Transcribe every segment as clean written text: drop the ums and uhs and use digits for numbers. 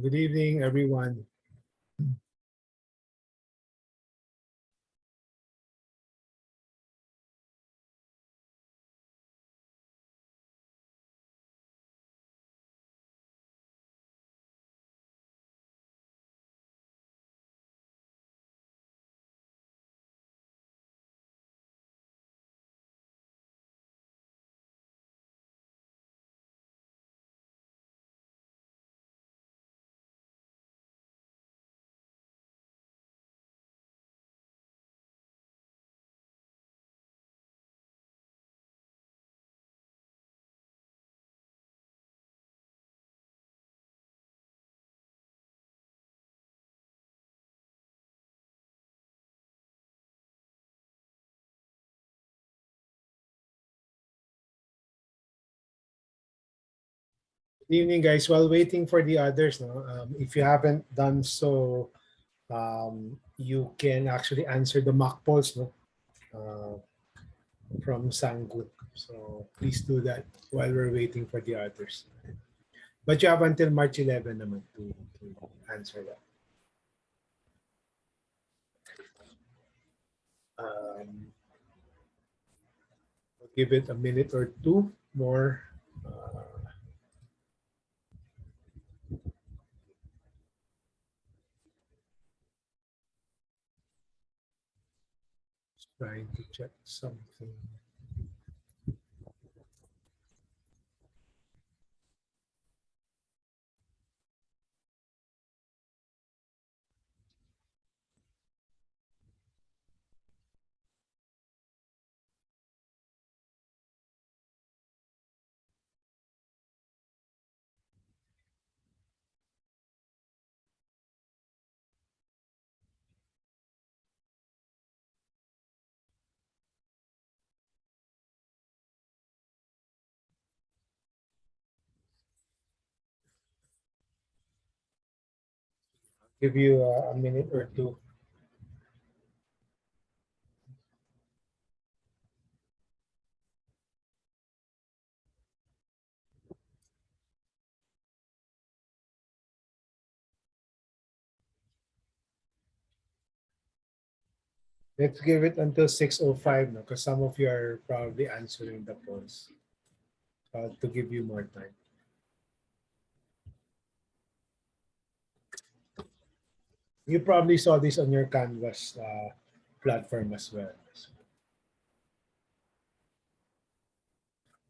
Good evening, everyone. Good evening, guys. While waiting for the others, no, if you haven't done so, you can actually answer the mock polls, no, uh, from Sangut. So please do that while we're waiting for the others. But you have until March 11 naman to answer that. Um, I'll give it a minute or two more. Uh, Trying to check something. Give you a minute or two. Let's give it until 6:05 now, because some of you are probably answering the polls. To give you more time. You probably saw this on your Canvas platform as well.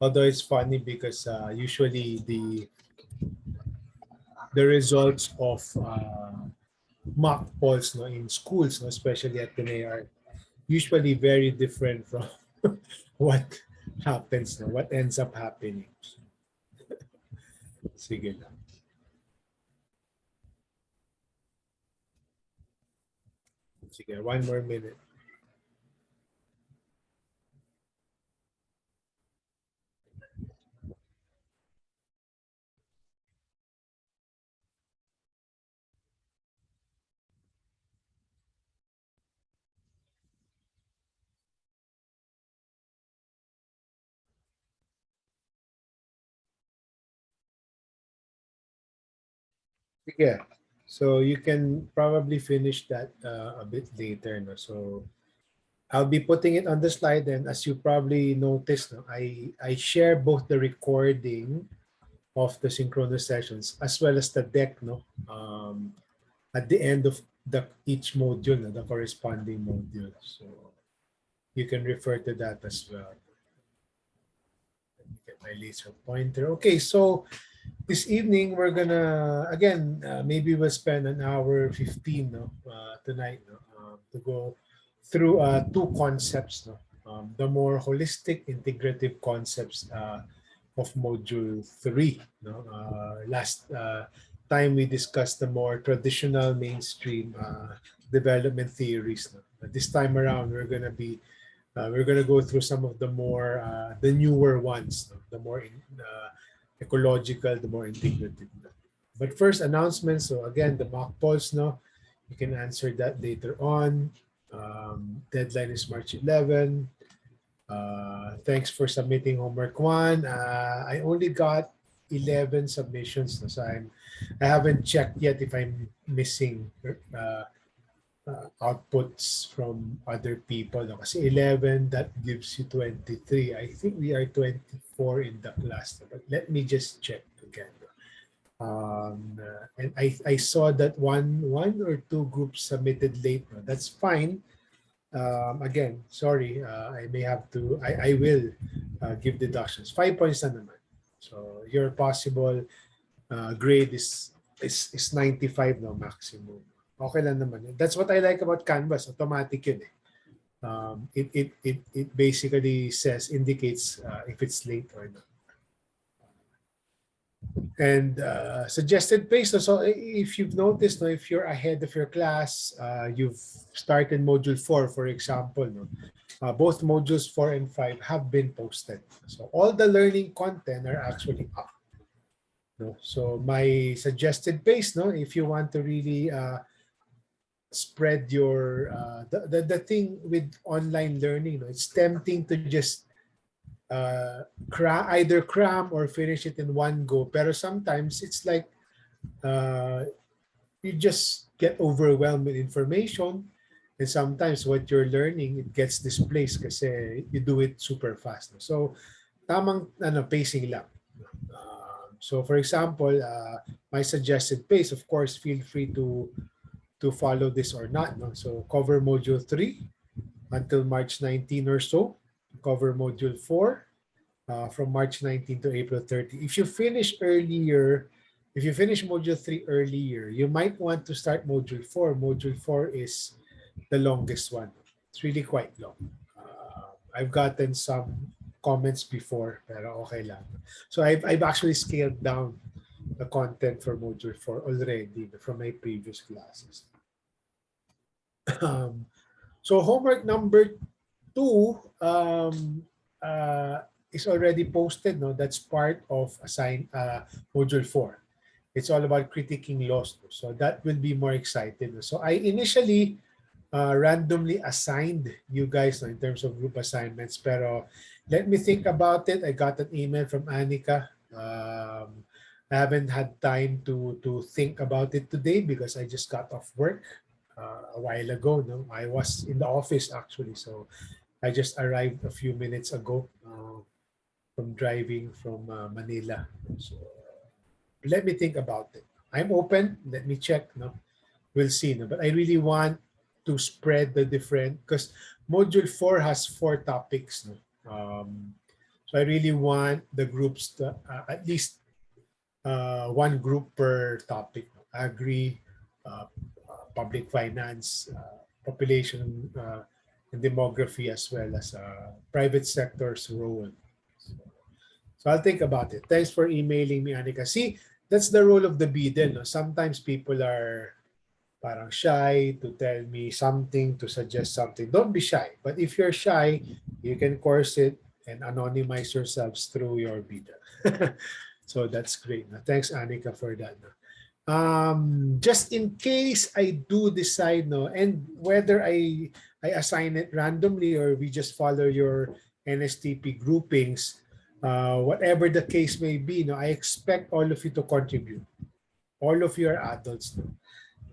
Although it's funny because usually the results of mock polls, no, in schools, no, especially at PNA, are usually very different from what happens, no, what ends up happening. Sige lang. Sige, one more minute. Sige. So you can probably finish that a bit later. No? So I'll be putting it on the slide, and as you probably noticed, no, I share both the recording of the synchronous sessions as well as the deck, no, at the end of each module, no, the corresponding module. So you can refer to that as well. Let me get my laser pointer. Okay, so this evening we're gonna again maybe we'll spend an hour 15, no, tonight, no, to go through two concepts, no, the more holistic integrative concepts of module 3, no. Last time we discussed the more traditional mainstream development theories, no. But this time around we're gonna go through some of the more the newer ones, no? The more ecological, the more integrative. But first, announcements. So again, the mock polls, no, you can answer that later on. Deadline is March 11. Thanks for submitting homework 1. I only got 11 submissions. So I haven't checked yet if I'm missing outputs from other people. No? Kasi 11, that gives you 23. I think we are 24 in the class. But let me just check again. And I saw that one or two groups submitted late. No? That's fine. Again, sorry, I may have to, I will give deductions. 5 points na naman. So your possible grade is 95 no maximum. Okay lang naman. That's what I like about Canvas. Automatic yun eh. It basically indicates if it's late or not. And suggested pace. So if you've noticed, no, if you're ahead of your class, you've started module 4, for example, no, both modules 4 and 5 have been posted. So all the learning content are actually up. No? So my suggested pace, no, if you want to really spread your the thing with online learning, no, it's tempting to just either cram or finish it in one go. Pero sometimes it's like you just get overwhelmed with information, and sometimes what you're learning, it gets displaced kasi you do it super fast. So tamang pacing lang. So for example, my suggested pace, of course, feel free to follow this or not. No? So cover module 3 until March 19 or so. Cover module 4 from March 19 to April 30. If you finish earlier, if you finish module 3 earlier, you might want to start module 4. Module 4 is the longest one. It's really quite long. I've gotten some comments before, pero okay lang. So I've actually scaled down the content for module 4 already from my previous classes. So homework number 2 is already posted. No, that's part of module 4. It's all about critiquing laws. So that will be more exciting. So I initially randomly assigned you guys in terms of group assignments. Pero let me think about it. I got an email from Anika. I haven't had time to think about it today because I just got off work a while ago. No, I was in the office actually. So I just arrived a few minutes ago from driving from Manila. So let me think about it. I'm open. Let me check. No, we'll see. No, but I really want to spread the different, because module 4 has 4 topics. No? So I really want the groups to at least one group per topic. No? Agri, public finance, population and demography, as well as private sector's role. So I'll think about it. Thanks for emailing me, Anika. See, that's the role of the BDEL. No? Sometimes people are parang shy to tell me something, to suggest something. Don't be shy. But if you're shy, you can course it and anonymize yourselves through your BDEL. So that's great. No? Thanks, Anika, for that. No? Just in case I do decide, no, and whether I assign it randomly or we just follow your NSTP groupings, whatever the case may be, no, I expect all of you to contribute. All of you are adults. No?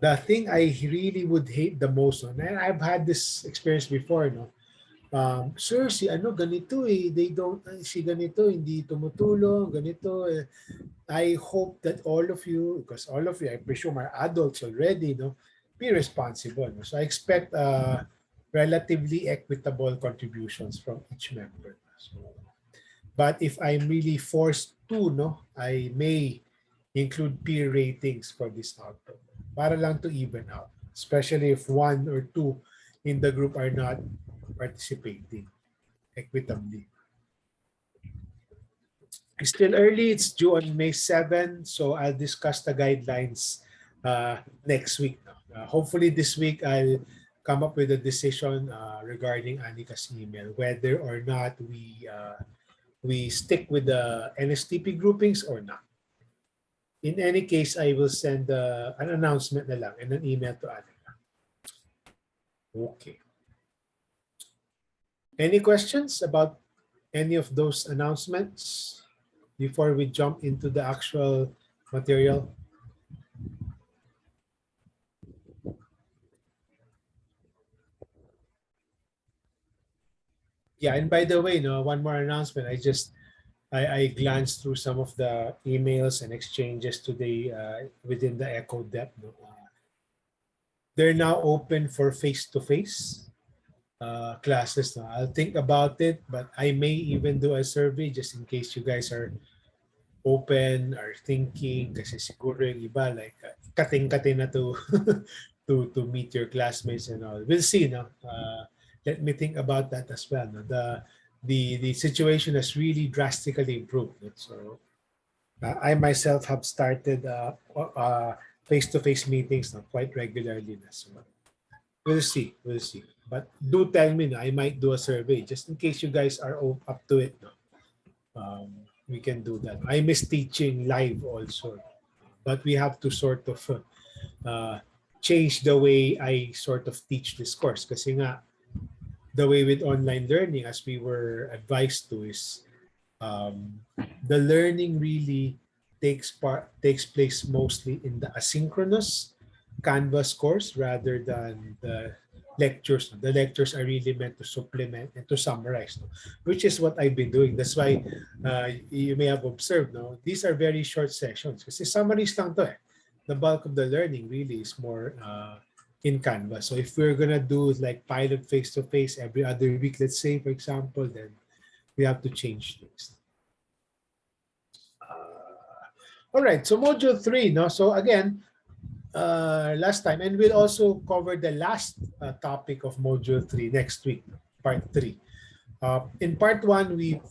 The thing I really would hate the most, no, and I've had this experience before, no, sir, si ano ganito eh, they don't, si ganito hindi tumutulong, ganito eh. I hope that all of you, because all of you, I presume, are adults already, no, be responsible. No? So I expect relatively equitable contributions from each member. So, but if I'm really forced to, no, I may include peer ratings for this outcome para lang to even out, especially if one or two in the group are not participating equitably. It's still early. It's due on May 7, so I'll discuss the guidelines next week. Hopefully this week I'll come up with a decision regarding Anika's email, whether or not we stick with the NSTP groupings or not. In any case, I will send an announcement na lang and an email to Anika. Okay. Any questions about any of those announcements? before we jump into the actual material? Yeah, and by the way, no, one more announcement. I glanced through some of the emails and exchanges today within the Echo Dep. No? They're now open for face-to-face classes. No? I'll think about it, but I may even do a survey just in case you guys are open or thinking. Kasi siguro yung iba like kating-kating na to to meet your classmates and all. We'll see. No, let me think about that as well. No? The situation has really drastically improved. No? So I myself have started face-to-face meetings now quite regularly. So we'll see. We'll see. But do tell me, no, I might do a survey just in case you guys are up to it. No? We can do that. I miss teaching live also, but we have to sort of uh, change the way I sort of teach this course. Kasi nga, the way with online learning, as we were advised to, is the learning really takes place mostly in the asynchronous Canvas course rather than the lectures. The lectures are really meant to supplement and to summarize, no? Which is what I've been doing. That's why you may have observed, no, these are very short sessions kasi summaries lang to. The bulk of the learning really is more in Canvas. So if we're gonna do like pilot face-to-face every other week, let's say, for example, then we have to change things. All right, so module 3, no? So again, last time, and we'll also cover the last topic of module 3 next week, part 3. In part 1, we've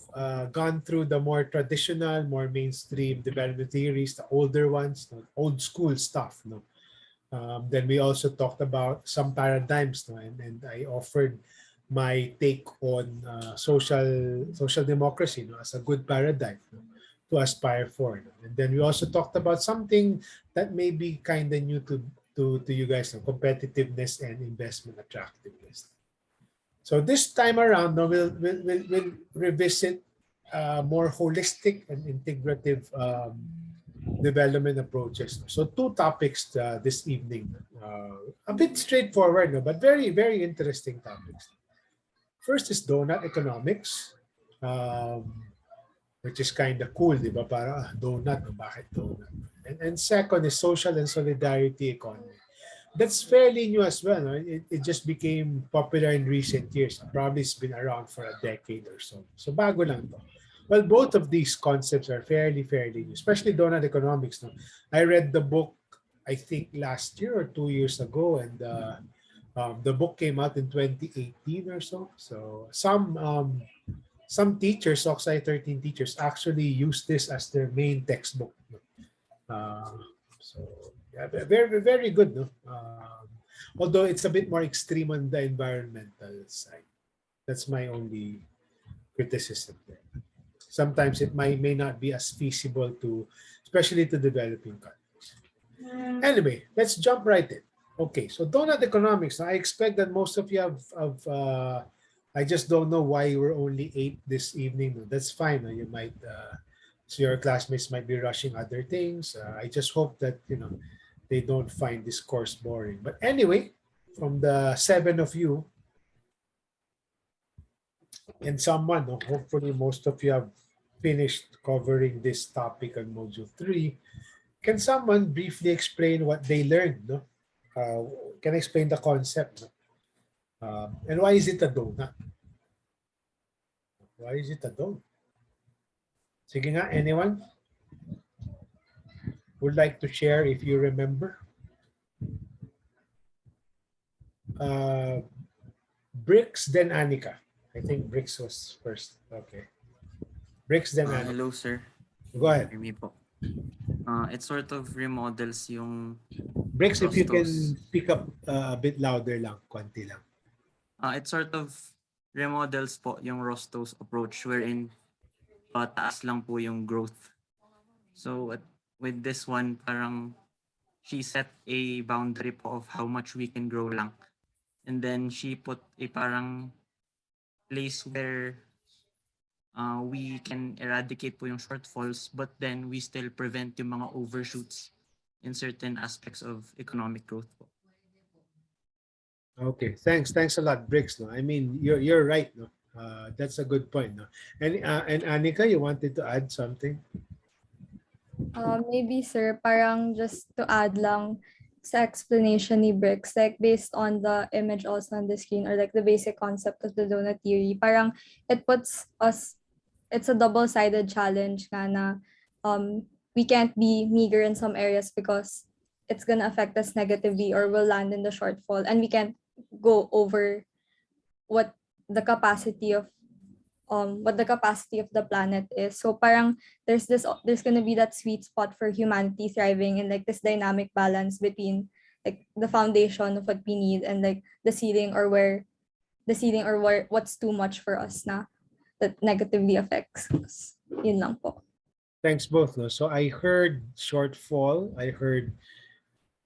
gone through the more traditional, more mainstream development theories, the older ones, the old school stuff. No? Then we also talked about some paradigms, no? And I offered my take on social democracy, no? As a good paradigm, no? To aspire for. No? And then we also talked about something that may be kind of new to you guys, no? Competitiveness and investment attractiveness. So this time around, no, we'll revisit more holistic and integrative development approaches. So 2 topics this evening. A bit straightforward, no, but very, very interesting topics. First is donut economics, which is kind of cool, di ba? Para donut, bakit donut? And second is social and solidarity economy. That's fairly new as well. No? It just became popular in recent years. Probably it's been around for a decade or so. So bago lang to. Well, both of these concepts are fairly new, especially donut economics. No? I read the book, I think last year or 2 years ago, and the book came out in 2018 or so. So some teachers, Oxide 13 teachers, actually use this as their main textbook. So yeah, very, very good. No? Although it's a bit more extreme on the environmental side. That's my only criticism there. Sometimes it may not be as feasible to, especially to developing countries. Anyway, let's jump right in. Okay, so donut economics. I expect that most of you have I just don't know why we're only 8 this evening. No, that's fine. No? You might, so your classmates might be rushing other things. I just hope that, they don't find this course boring. But anyway, from the 7 of you, and someone, no, hopefully most of you have finished covering this topic on module 3. Can someone briefly explain what they learned? No? Can I explain the concept? No? And why is it a donut? Why is it a donut? Sige nga, anyone would like to share if you remember? Bricks, then Anika. I think Bricks was first. Okay. Bricks, then Anika. Hello, sir. Go ahead. Hear me po. It sort of remodels yung Bricks, if you can Rostos. speak up a bit louder lang, konti lang. It sort of remodels po yung Rostos approach wherein taas lang po yung growth. So with this one, parang she set a boundary po of how much we can grow lang. And then she put a parang place where we can eradicate po yung shortfalls, but then we still prevent yung mga overshoots in certain aspects of economic growth po. Okay, thanks a lot, Bricks. No, I mean you're right. No, that's a good point. No, and Anika, you wanted to add something? Maybe sir, parang just to add lang sa explanation ni Bricks, like based on the image also on the screen or like the basic concept of the donut theory, parang it puts us, it's a double-sided challenge nga na we can't be meager in some areas because it's gonna affect us negatively or we'll land in the shortfall and we can't go over what the capacity of the planet is. So parang there's gonna be that sweet spot for humanity thriving in like this dynamic balance between like the foundation of what we need and like the ceiling or where what's too much for us na that negatively affects us. Yun lang po. Thanks both. No, so I heard shortfall, I heard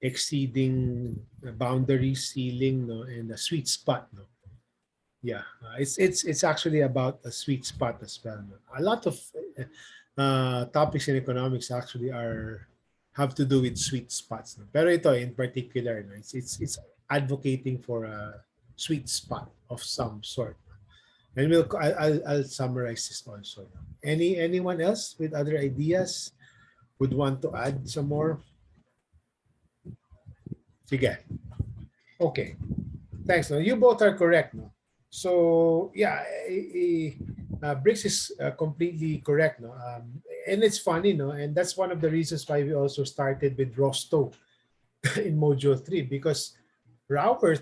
exceeding the boundary, ceiling, no, and a sweet spot. No, yeah, it's actually about a sweet spot as well. No? A lot of topics in economics actually have to do with sweet spots. No? Pero ito in particular, no, it's advocating for a sweet spot of some sort. And I'll summarize this also. Anyone else with other ideas would want to add some more? Sige. Okay. Thanks. No, you both are correct. No. So yeah, Briggs is completely correct. No, and it's funny. No, and that's one of the reasons why we also started with Rosto in Module 3 because Dr.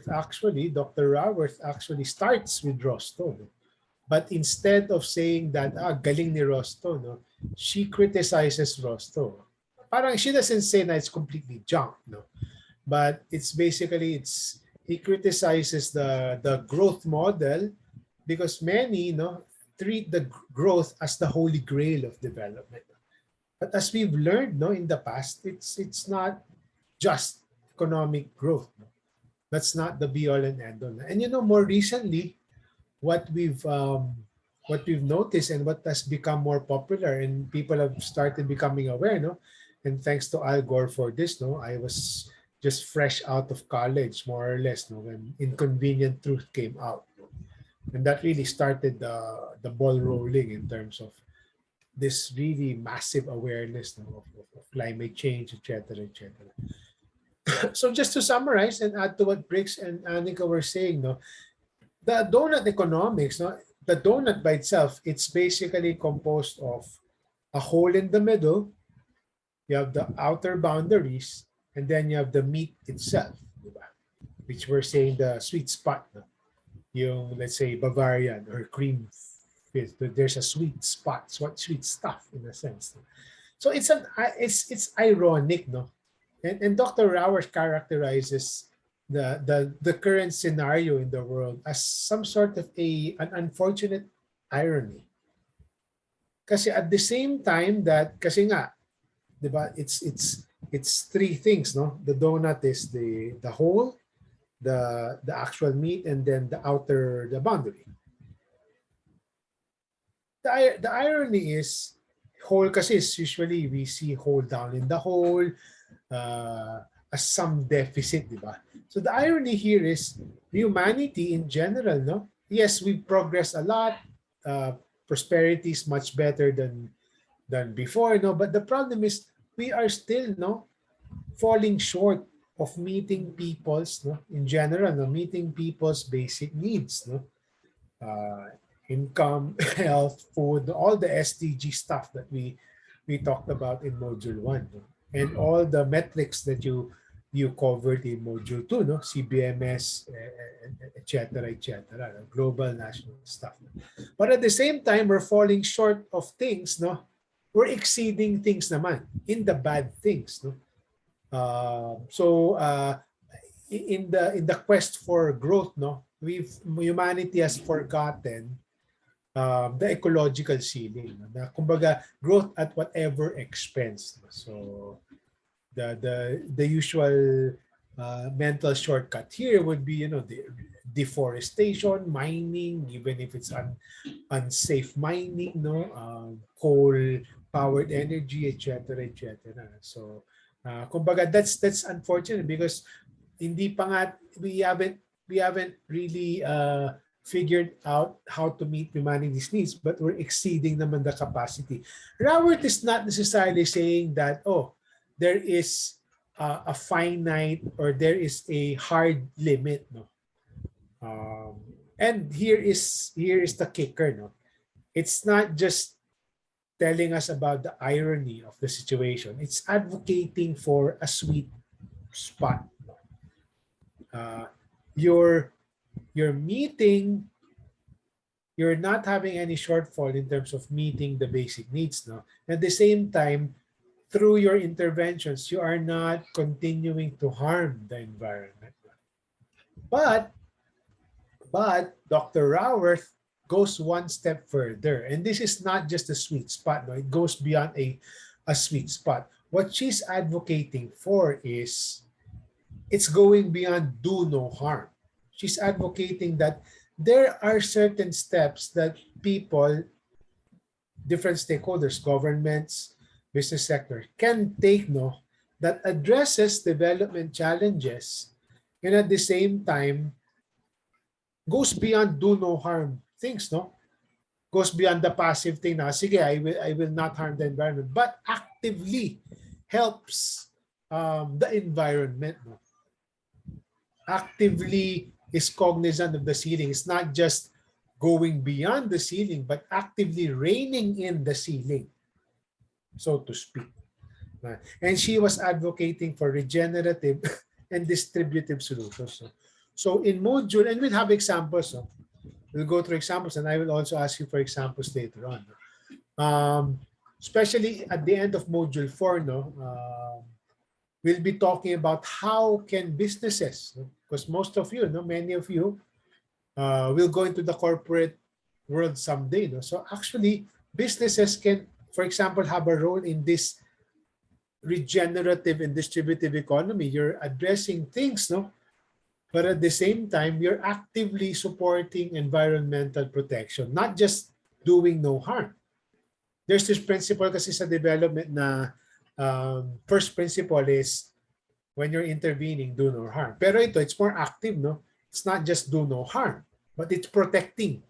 Raworth actually starts with Rosto. No? But instead of saying that, galing ni Rosto, no, she criticizes Rosto. Parang she doesn't say that it's completely junk, no. But it's basically, he criticizes the growth model because many, no, treat the growth as the holy grail of development. But as we've learned, no, in the past, it's not just economic growth. No? That's not the be all and end all. And more recently, what we've noticed and what has become more popular and people have started becoming aware, no, and thanks to Al Gore for this, no, I was just fresh out of college more or less, no, when Inconvenient Truth came out, no? And that really started the ball rolling in terms of this really massive awareness, no, of climate change, etc., etc. So just to summarize and add to what Briggs and Anika were saying, no, the donut economics, no, the donut by itself, it's basically composed of a hole in the middle, you have the outer boundaries, and then you have the meat itself, diba? Which we're saying the sweet spot. No? Yung, let's say, Bavarian or cream fizz, there's a sweet spot, sweet stuff in a sense. No? So it's ironic, no? And Dr. Rauer characterizes the current scenario in the world as some sort of an unfortunate irony. Kasi at the same time that, kasi nga, diba, it's three things, no? The donut is the hole, the actual meat, and then the boundary. The irony is, hole kasi is usually we see hole down in the hole, as some deficit, diba? So the irony here is humanity in general, no? Yes, we progress a lot. Prosperity is much better than before, no? But the problem is we are still, no, falling short of meeting people's, no, in general, no, meeting people's basic needs, no? Income, health, food, all the SDG stuff that we talked about in Module 1, no? And all the metrics that you covered in Module 2, no? CBMS, etc., etc., global, national stuff. But at the same time, we're falling short of things, no? We're exceeding things naman in the bad things, no? In the quest for growth, no, humanity has forgotten the ecological ceiling, no? Na kumbaga growth at whatever expense. No? So the usual mental shortcut here would be, deforestation, mining, even if it's unsafe mining, no, coal-powered energy, etc., etc. So, kumbaga, that's unfortunate because hindi pa nga we haven't really figured out how to meet humanity's needs, but we're exceeding naman the capacity. Robert is not necessarily saying that, oh, there is a finite or there is a hard limit, no. And here is the kicker, no. It's not just telling us about the irony of the situation. It's advocating for a sweet spot. Uh, you're you're meeting, you're not having any shortfall in terms of meeting the basic needs, no. At the same time, through your interventions, you are not continuing to harm the environment. But Dr. Raworth goes one step further, and this is not just a sweet spot, no. It goes beyond a sweet spot. What she's advocating for is it's going beyond do no harm. She's advocating that there are certain steps that people, different stakeholders, governments, business sector can take, no, that addresses development challenges and at the same time goes beyond do no harm things, no? Goes beyond the passive thing na, sige, I will not harm the environment, but actively helps the environment, no? Actively is cognizant of the ceiling. It's not just going beyond the ceiling, but actively reining in the ceiling, so to speak. And she was advocating for regenerative and distributive solutions. So in module, and we'll have examples. No? We'll go through examples, and I will also ask you for examples later on. Especially at the end of module 4, no, we'll be talking about how can businesses, because most of you, no, many of you will go into the corporate world someday. No? So actually, businesses can, for example, have a role in this regenerative and distributive economy. You're addressing things, no? But at the same time, you're actively supporting environmental protection, not just doing no harm. There's this principle kasi sa development na first principle is when you're intervening, do no harm. Pero ito, it's more active, no? It's not just do no harm, but it's protecting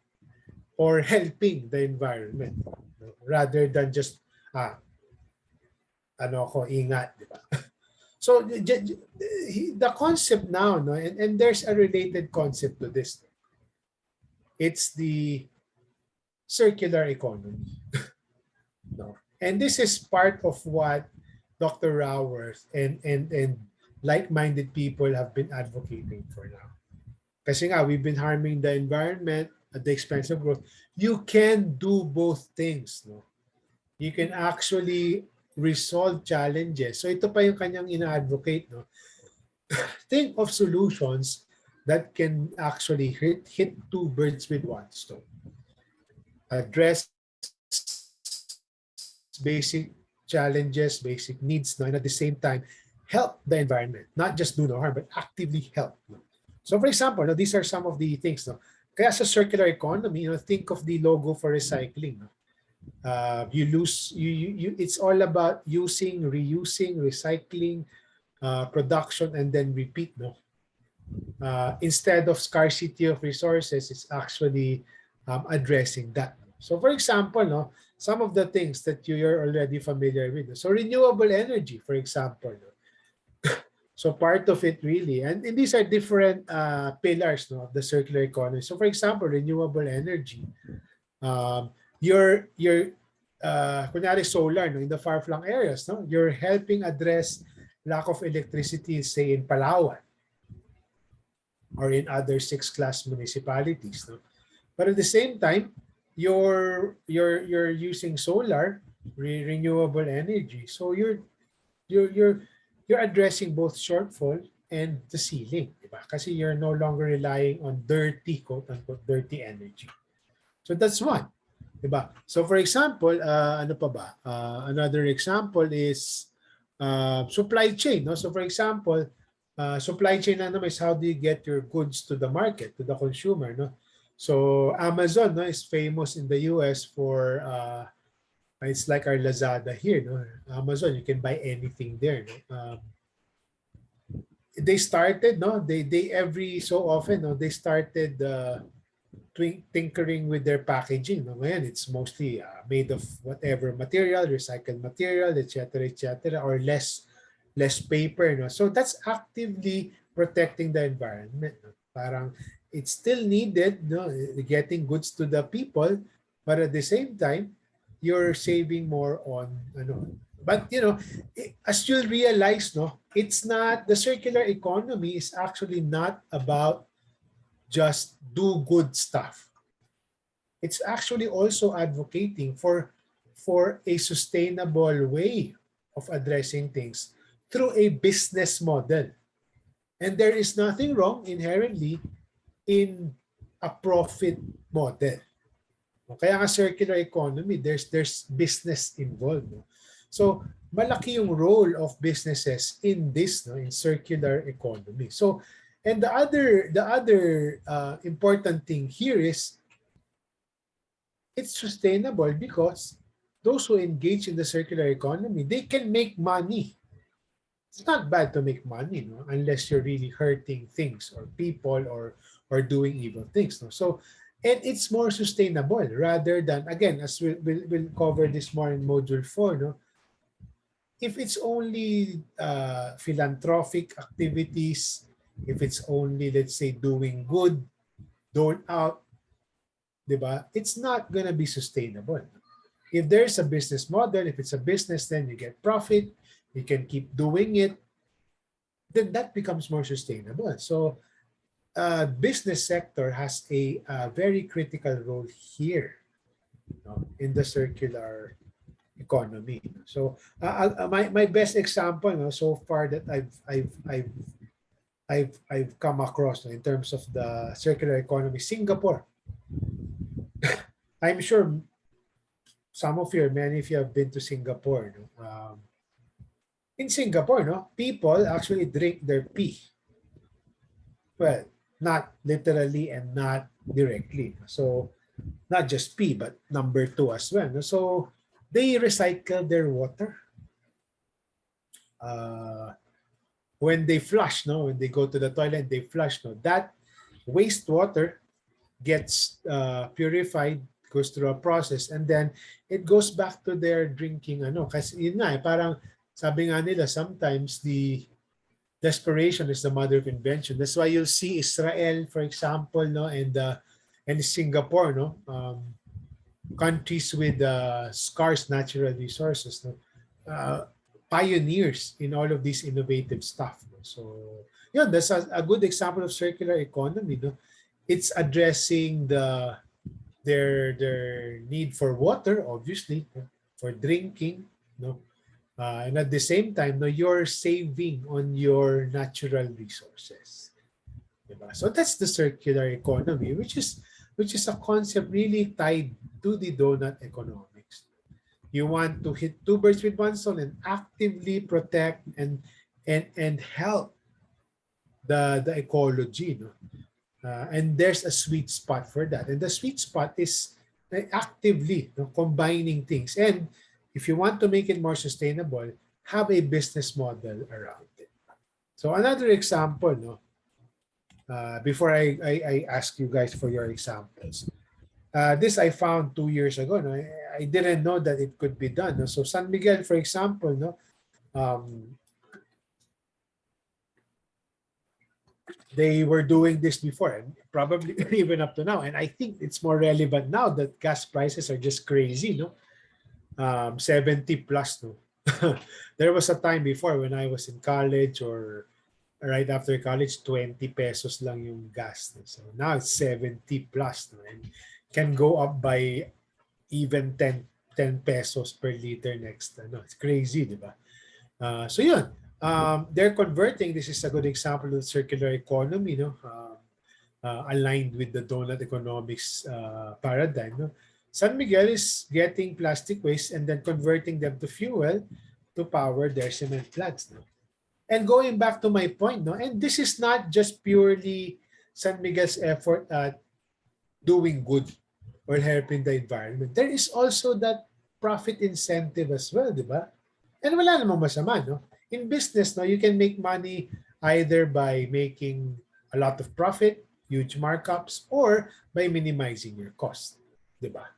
or helping the environment, no? Rather than just, ingat, di ba? So the concept now, no, and there's a related concept to this. It's the circular economy. No. And this is part of what Dr. Raworth and like-minded people have been advocating for now. Kasi nga, we've been harming the environment at the expense of growth. You can do both things, no? You can actually resolve challenges. So ito pa yung kanyang ina-advocate, no? Think of solutions that can actually hit two birds with one stone. Address basic challenges, basic needs, no? And at the same time, help the environment. Not just do no harm, but actively help. No? So for example, no, these are some of the things. No? Kaya sa circular economy, think of the logo for recycling. No? It's all about using, reusing, recycling, production, and then repeat. No, instead of scarcity of resources, it's actually addressing that. So, for example, no, some of the things that you're already familiar with. No? So, renewable energy, for example. No? So, part of it really, and these are different pillars, no, of the circular economy. So, for example, renewable energy. You're kunyari solar, no, in the far-flung areas, no, you're helping address lack of electricity, say in Palawan or in other 6-class municipalities, no. But at the same time, you're using solar, renewable energy, so you're addressing both shortfall and the ceiling, diba? Kasi you're no longer relying on dirty, quote-unquote, dirty energy. So that's one. Diba? So for example, ano pa ba? Another example is supply chain. No? So for example, Supply chain na naman is how do you get your goods to the market, to the consumer, no? So Amazon, no, is famous in the US for it's like our Lazada here, no? Amazon, you can buy anything there, no? They started, no, they every so often, no, they started tinkering with their packaging, no? Ngayon it's mostly made of whatever material, recycled material, etc., or less paper, no? So that's actively protecting the environment, no? Parang it's still needed, no, getting goods to the people, but at the same time you're saving more on ano. But as you'll realize, no, it's not, the circular economy is actually not about just do good stuff. It's actually also advocating for a sustainable way of addressing things through a business model. And there is nothing wrong inherently in a profit model. Kaya nga circular economy, there's business involved. No? So malaki yung role of businesses in this, no, in circular economy. So, and the other important thing here is it's sustainable because those who engage in the circular economy, they can make money. It's not bad to make money, no, unless you're really hurting things or people or doing evil things, no. So, and it's more sustainable rather than, again, as we'll cover this more in module 4, no. If it's only philanthropic activities, if it's only, let's say, doing good, dole out, diba? It's not gonna be sustainable. If there's a business model, if it's a business, then you get profit, you can keep doing it, then that becomes more sustainable. So business sector has a very critical role here, in the circular economy. So my best example, so far that I've come across, in terms of the circular economy, Singapore. I'm sure some of you, many of you have been to Singapore. No? In Singapore, no, people actually drink their pee. Well, not literally and not directly. So not just pee, but number two as well. No? So they recycle their water. When they flush, no, when they go to the toilet, they flush, no, that wastewater gets purified, goes through a process, and then it goes back to their drinking. Kasi yun nga, parang sabi nga nila, sometimes the desperation is the mother of invention. That's why you'll see Israel, for example, no, and Singapore, no, countries with scarce natural resources, no, pioneers in all of these innovative stuff. No? So, yeah, that's a good example of circular economy. No? It's addressing their need for water, obviously, for drinking, no, and at the same time, no, you're saving on your natural resources. Diba? So that's the circular economy, which is a concept really tied to the donut economics. You want to hit two birds with one stone and actively protect and help the ecology, no? And there's a sweet spot for that. And the sweet spot is actively, no, combining things. And if you want to make it more sustainable, have a business model around it. So another example, no, before I ask you guys for your examples. This I found 2 years ago. No? I didn't know that it could be done. No? So San Miguel, for example, no, they were doing this before, and probably even up to now. And I think it's more relevant now that gas prices are just crazy, no? 70 plus, no? There was a time before when I was in college or right after college, 20 pesos lang yung gas. No? So now it's 70 plus, no? And can go up by even 10 pesos per liter next. No, it's crazy, di ba? So yun. They're converting. This is a good example of circular economy, no? Aligned with the donut economics paradigm. No? San Miguel is getting plastic waste and then converting them to fuel to power their cement plants. No? And going back to my point, no, and this is not just purely San Miguel's effort at doing good or helping the environment. There is also that profit incentive as well, di ba? And wala namang masama, no? In business, no, you can make money either by making a lot of profit, huge markups, or by minimizing your cost, di ba?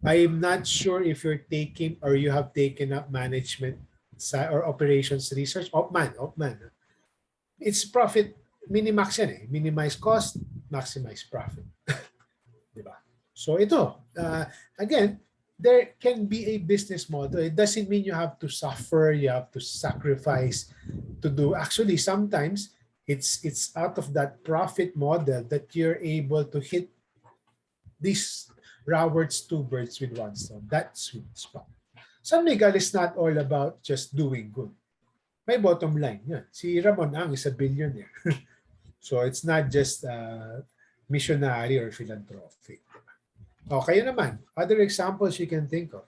I'm not sure if you're taking or you have taken up management or operations research. Opman. It's profit, minimax yan eh. Minimize cost, maximize profit. Diba? So ito, again, there can be a business model. It doesn't mean you have to suffer, you have to sacrifice to do. Actually, sometimes it's out of that profit model that you're able to hit these Robert's two birds with one stone. That sweet spot. San Miguel is not all about just doing good. May bottom line. Yan. Si Ramon Ang is a billionaire. So it's not just missionary or philanthropic. O, kayo naman. Other examples you can think of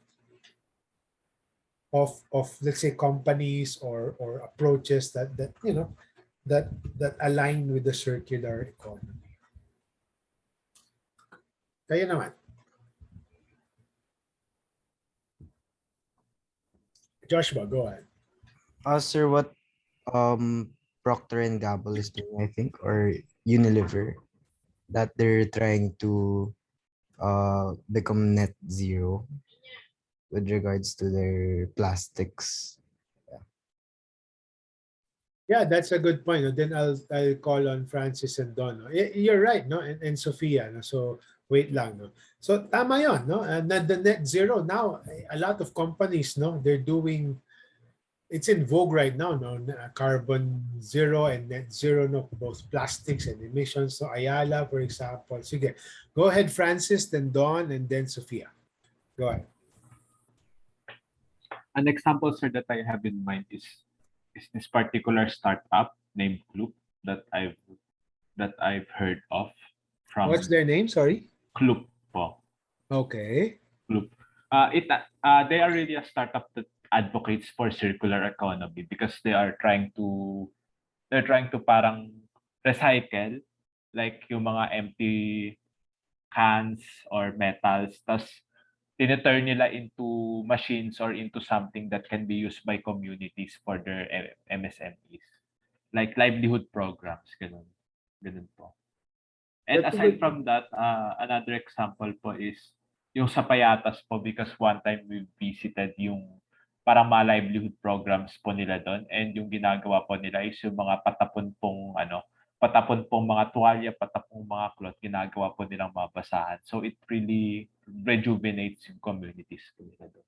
let's say companies or approaches that you know that align with the circular economy. Kayo naman. Joshua, go ahead. Sir, what Procter and Gamble is doing, I think, or Unilever, that they're trying to become net zero with regards to their plastics. Yeah, that's a good point. Then I'll call on Francis and Don. You're right, no? And Sophia, no? So wait lang, no? So tama 'yon, no? And the net zero now, a lot of companies, no, they're doing. It's in vogue right now, no? Carbon zero and net zero, no? Both plastics and emissions. So Ayala, for example. Sige, go ahead, Francis, then Don, and then Sophia. Go ahead. An example, sir, that I have in mind is this particular startup named Kloop that I've heard of from. What's their name? Sorry. Kloop po. Okay. Kloop. They are really a startup that advocates for circular economy because they're trying to parang recycle like yung mga empty cans or metals, tas tineturn nila into machines or into something that can be used by communities for their MSMEs. Like livelihood programs, ganun po. And That's aside good. from that, another example po is yung sa Payatas po, because one time we visited yung parang mga livelihood programs po nila doon, and yung ginagawa po nila is yung mga patapon pong mga tuwalya, patapong mga cloth, ginagawa po nilang mga basahan. So it really rejuvenates yung communities po nila doon.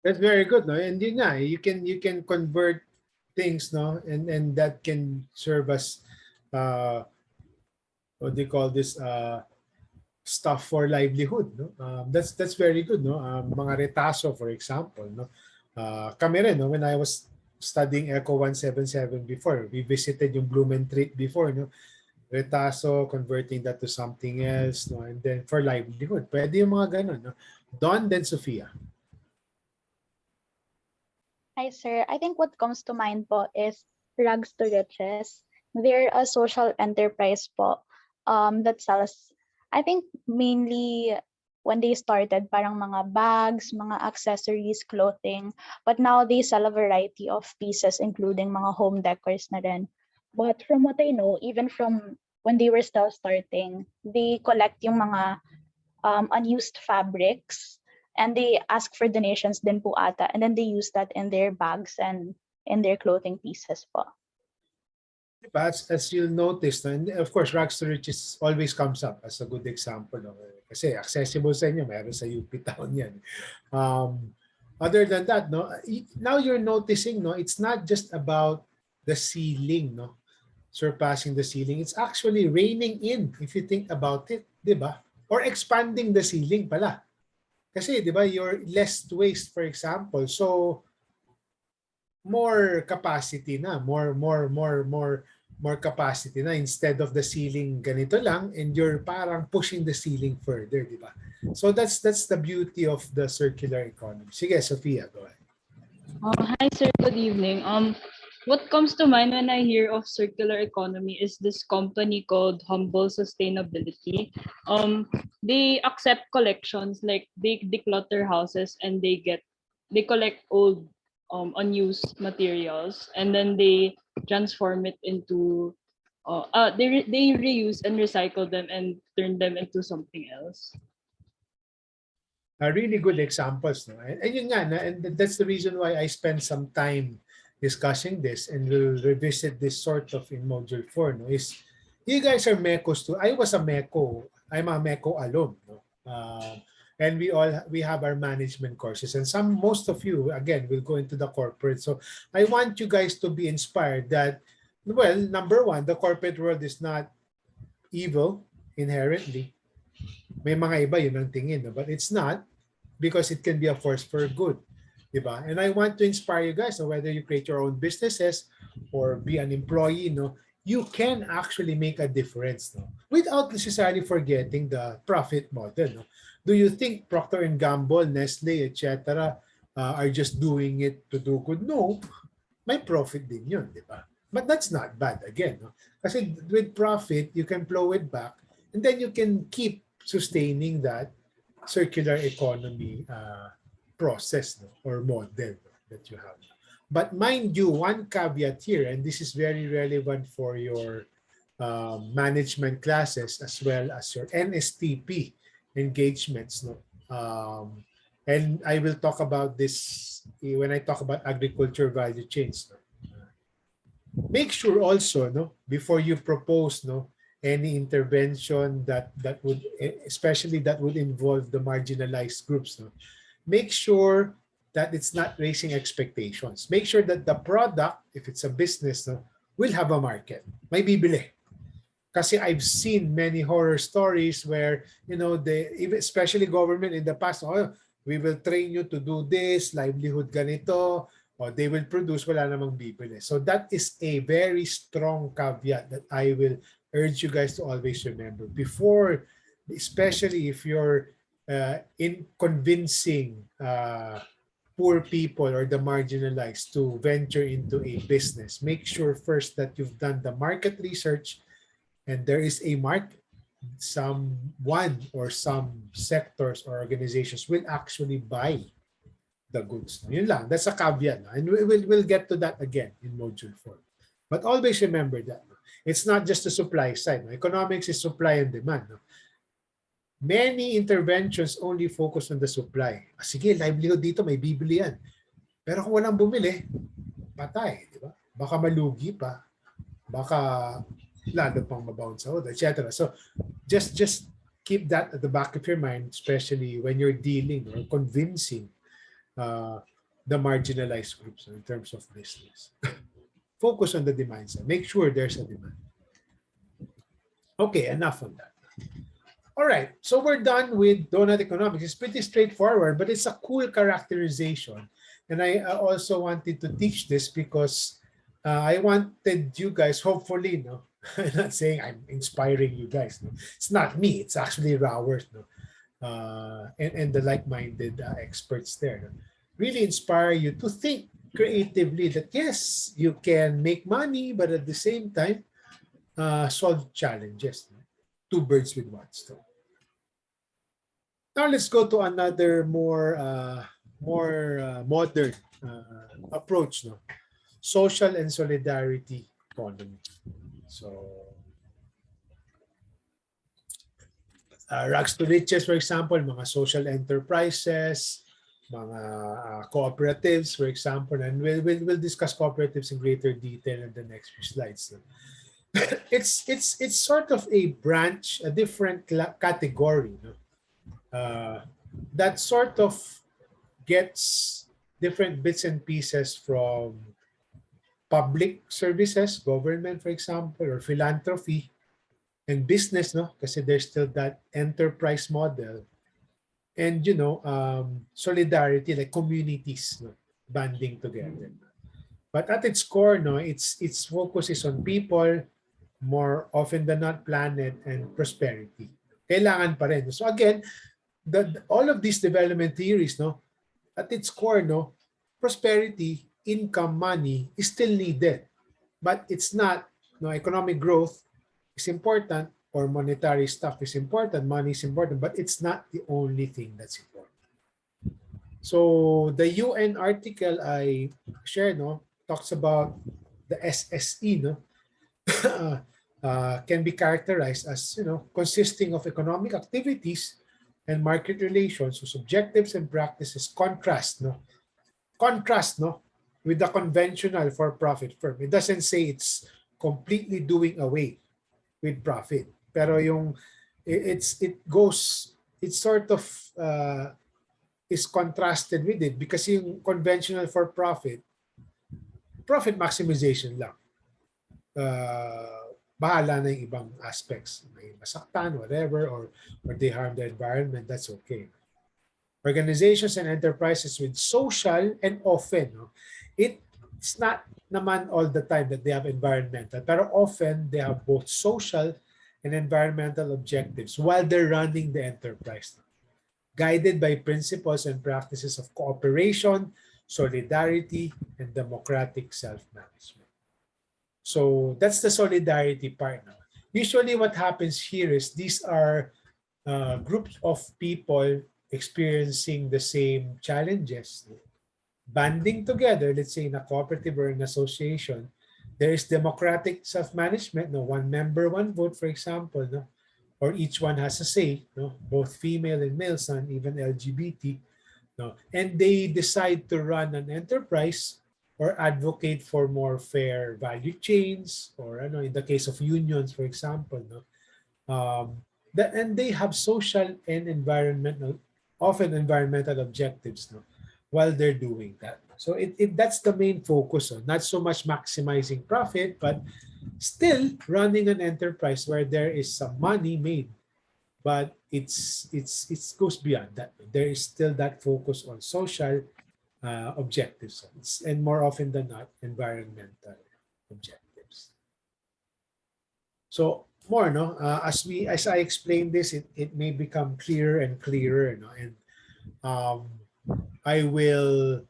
That's very good, no? And yun nga, you can convert things, no? And that can serve as what do you call this, stuff for livelihood, no? That's very good, no? Mga retaso, for example, no? Kami rin, no? When I was studying Eco 177 before, we visited yung Blumentritt before, no? Retaso, converting that to something else, no? And then for livelihood, pwede yung mga ganun, no? Don, then Sophia. Hi, sir. I think what comes to mind po is Rags to Riches. They're a social enterprise po that sells, I think mainly when they started, parang mga bags, mga accessories, clothing. But now they sell a variety of pieces, including mga home decors na rin. But from what I know, even from when they were still starting, they collect yung mga unused fabrics, and they ask for donations din po ata, and then they use that in their bags and in their clothing pieces po. As you'll notice, and of course, Rags to Riches always comes up as a good example. No? Kasi accessible sa inyo, meron sa UP Town yan. Other than that, no, now you're noticing, no, it's not just about the ceiling, no, surpassing the ceiling. It's actually reining in, if you think about it, di ba? Or expanding the ceiling pala. Kasi, di ba, you're less waste, for example. So, more capacity na, more capacity na, instead of the ceiling ganito lang, and you're parang pushing the ceiling further, di ba? So that's the beauty of the circular economy. Sige, Sophia, go ahead. Hi, sir. Good evening. What comes to mind when I hear of circular economy is this company called Humble Sustainability. They accept collections, like they declutter houses and they collect old, unused materials, and then they transform it into, they reuse and recycle them and turn them into something else. Really good examples. No? And yun nga, and that's the reason why I spend some time discussing this, and we'll revisit this sort of in Module 4. No? Is you guys are MECOs too. I was a MECO. I'm a MECO alum. No? And we have our management courses, and most of you again will go into the corporate. So I want you guys to be inspired that, well, number one, the corporate world is not evil inherently. May mga iba yun ang tingin, no? But it's not, because it can be a force for good. Diba? And I want to inspire you guys, so whether you create your own businesses or be an employee, no, you can actually make a difference, no, without necessarily forgetting the profit model. No? Do you think Procter and Gamble, Nestle, etc. Are just doing it to do good? No, may profit din yun, di ba? But that's not bad again. No? Kasi with profit, you can flow it back, and then you can keep sustaining that circular economy process, no, or model, no, that you have. But mind you, one caveat here, and this is very relevant for your management classes as well as your NSTP engagements. No? And I will talk about this when I talk about agriculture value chains. No? Make sure also, no, before you propose, no, any intervention that would, especially that would involve the marginalized groups, no, make sure that it's not raising expectations. Make sure that the product, if it's a business, no, will have a market. May bibili. Kasi I've seen many horror stories where, you know, especially government in the past, oh, we will train you to do this, livelihood ganito, or they will produce, wala namang bibili. So that is a very strong caveat that I will urge you guys to always remember before, especially if you're in convincing poor people or the marginalized to venture into a business. Make sure first that you've done the market research and there is a market. One or some sectors or organizations will actually buy the goods. Yun lang. That's a caveat. And we'll get to that again in Module 4. But always remember that. It's not just the supply side. Economics is supply and demand. Many interventions only focus on the supply. Sige, livelihood dito, may bibili yan. Pero kung walang bumili, patay. Di ba? Baka malugi pa. Baka lalo pang mabounce out, etc. So just keep that at the back of your mind, especially when you're dealing or convincing the marginalized groups in terms of business. Focus on the demand side. Make sure there's a demand. Okay, enough on that. All right, so we're done with donut economics. It's pretty straightforward, but it's a cool characterization. And I also wanted to teach this because I wanted you guys, hopefully, no, I'm not saying I'm inspiring you guys. No? It's not me. It's actually Rowers, no? And the like-minded experts there. No? Really inspire you to think creatively that, yes, you can make money, but at the same time, solve challenges. No? Two birds with one stone. Now let's go to another more modern approach. No? Social and solidarity economy. So, rags to riches, for example, mga social enterprises, mga cooperatives, for example, and we'll discuss cooperatives in greater detail in the next few slides. It's sort of a branch, a different category, no? That sort of gets different bits and pieces from public services, government, for example, or philanthropy, and business, no? Kasi there's still that enterprise model. And, you know, solidarity, like communities, no? Banding together. But at its core, no, its focus is on people, more often than not, planet, and prosperity. Kailangan pa rin. So again, all of these development theories, no, at its core, no, prosperity, income, money is still needed, but it's not. No, economic growth is important, or monetary stuff is important, money is important, but it's not the only thing that's important. So the UN article I shared, no, talks about the SSE, no, can be characterized as, consisting of economic activities and market relations whose objectives and practices contrast with the conventional for-profit firm. It doesn't say it's completely doing away with profit, pero yung it sort of is contrasted with it, because yung conventional for-profit, profit maximization lang. Bahala na yung ibang aspects. May masaktan, whatever, or they harm the environment, that's okay. Organizations and enterprises with social, and often, it's not naman all the time that they have environmental, pero often they have both social and environmental objectives while they're running the enterprise, guided by principles and practices of cooperation, solidarity, and democratic self-management. So that's the solidarity part. Usually what happens here is these are groups of people experiencing the same challenges, banding together, let's say in a cooperative or an association. There is democratic self-management, one member, one vote, for example, or each one has a say, both female and male, and even LGBT, and they decide to run an enterprise or advocate for more fair value chains, or in the case of unions, for example, and they have social and environmental, often environmental objectives, while they're doing that. So that's the main focus, not so much maximizing profit, but still running an enterprise where there is some money made, but it goes beyond that. There is still that focus on social objectives, and more often than not, environmental objectives. So more, as I explain this, it may become clearer and clearer, and I will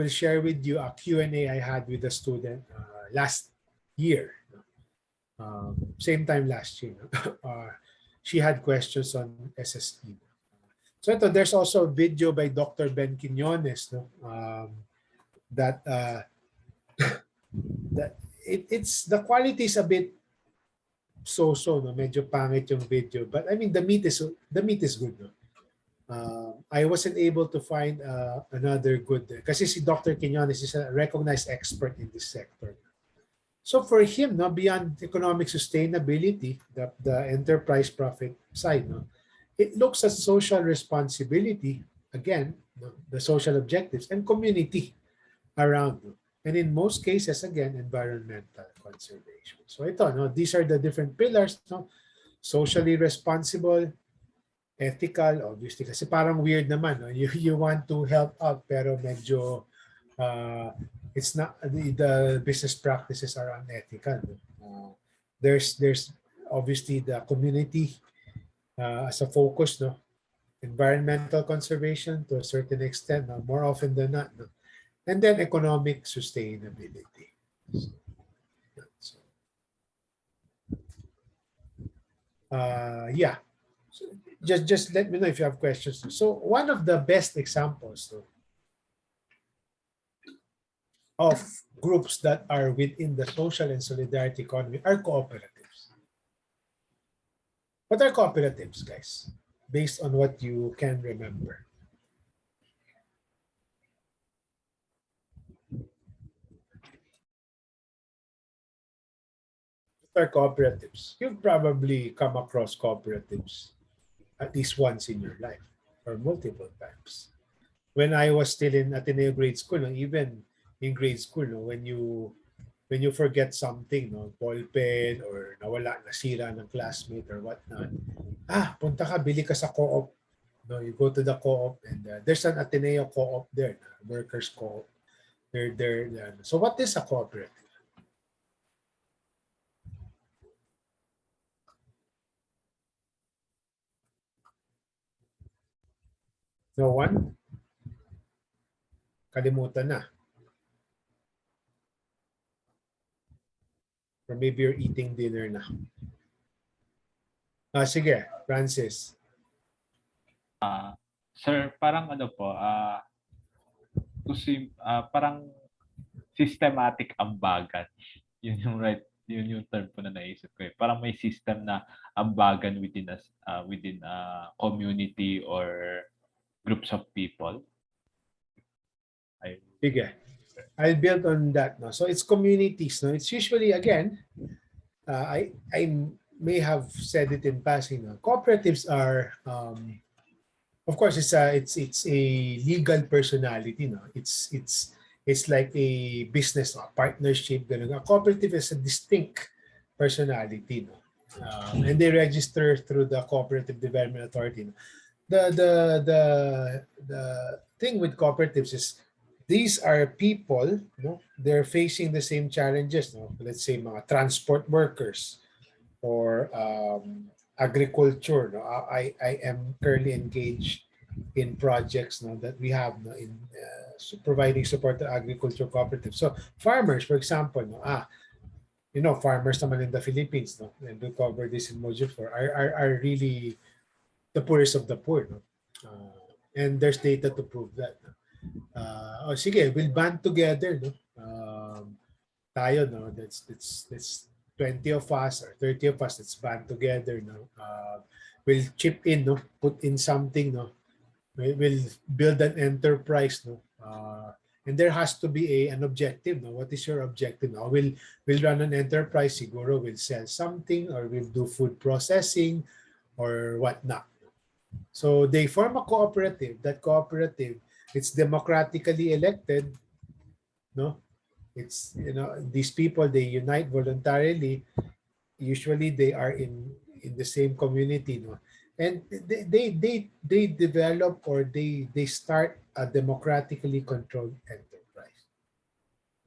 share with you a Q&A I had with a student last year. Same time last year. She had questions on SSE. So there's also a video by Dr. Ben Quinones, that it's the quality is a bit so, medyo pangit yung video, but I mean the meat is good, I wasn't able to find another good, kasi si Dr. Quinones is a recognized expert in this sector. So for him, beyond economic sustainability, the enterprise profit side, it looks at social responsibility, again, the social objectives, and community around. And in most cases, again, environmental conservation. So ito, these are the different pillars. Socially responsible, ethical, obviously, kasi parang weird naman. You want to help out, pero medyo it's not, the business practices are unethical. There's obviously the community as a focus, environmental conservation to a certain extent, more often than not, and then economic sustainability. So, yeah. So just let me know if you have questions. So one of the best examples of groups that are within the social and solidarity economy are cooperatives. What are cooperatives, guys? Based on what you can remember. What are cooperatives? You've probably come across cooperatives at least once in your life, or multiple times. When I was still in Ateneo grade school, even in grade school, when you forget something, ball pen, or nawala, nasira ng classmate or whatnot, punta ka, bili ka sa co-op. You go to the co-op, and there's an Ateneo co-op there, workers co-op. They're. So what is a cooperative? No one? kalimutan na. Or maybe you're eating dinner na. Sige, Francis. Sir, parang ano po, parang systematic ambagan. Yun yung yun yung term po na naisip ko. Parang may system na ambagan within a community or groups of people. Sige. I'll build on that. No? So it's communities. No? It's usually, again, I may have said it in passing. No? Cooperatives are, of course, it's a legal personality. No? It's like a business, a partnership. Ganun. A cooperative is a distinct personality. No? And they register through the Cooperative Development Authority. No? The thing with cooperatives is these are people, no? They're facing the same challenges. No? Let's say mga transport workers or agriculture. No? I am currently engaged in projects, no, that we have, no, in providing support to agriculture cooperatives. So farmers, for example, no, farmers naman in the Philippines, no, and we cover this in Module 4, are really the poorest of the poor. No? And there's data to prove that. No? Sige, we'll band together. No? Tayo, no? That's 20 of us or 30 of us. Let's band together. No? We'll chip in. No? Put in something. No? We'll build an enterprise. No? And there has to be an objective. No? What is your objective? No? We'll run an enterprise. Siguro we'll sell something or we'll do food processing or whatnot. So they form a cooperative. That cooperative, it's democratically elected. No, it's, these people, they unite voluntarily. Usually they are in the same community. No, and they develop or they start a democratically controlled enterprise.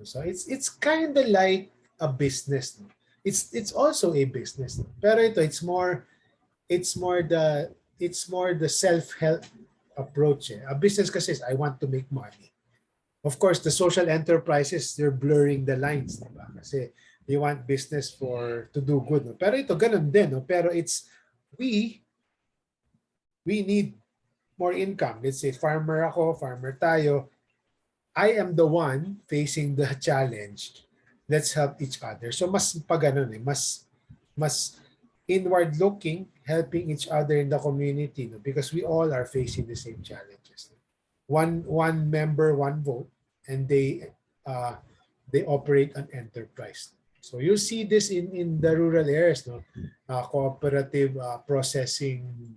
So it's kind of like a business. No? It's also a business. No? Pero it's more the self-help approach. A business kasi is, I want to make money. Of course, the social enterprises, they're blurring the lines. Diba? Kasi you want business to do good. No? Pero ito, ganun din. No? Pero it's, we need more income. Let's say, farmer tayo. I am the one facing the challenge. Let's help each other. So mas pagano mas inward looking, helping each other in the community, no? Because we all are facing the same challenges. One member, one vote, and they operate an enterprise. So you see this in the rural areas, no? Cooperative processing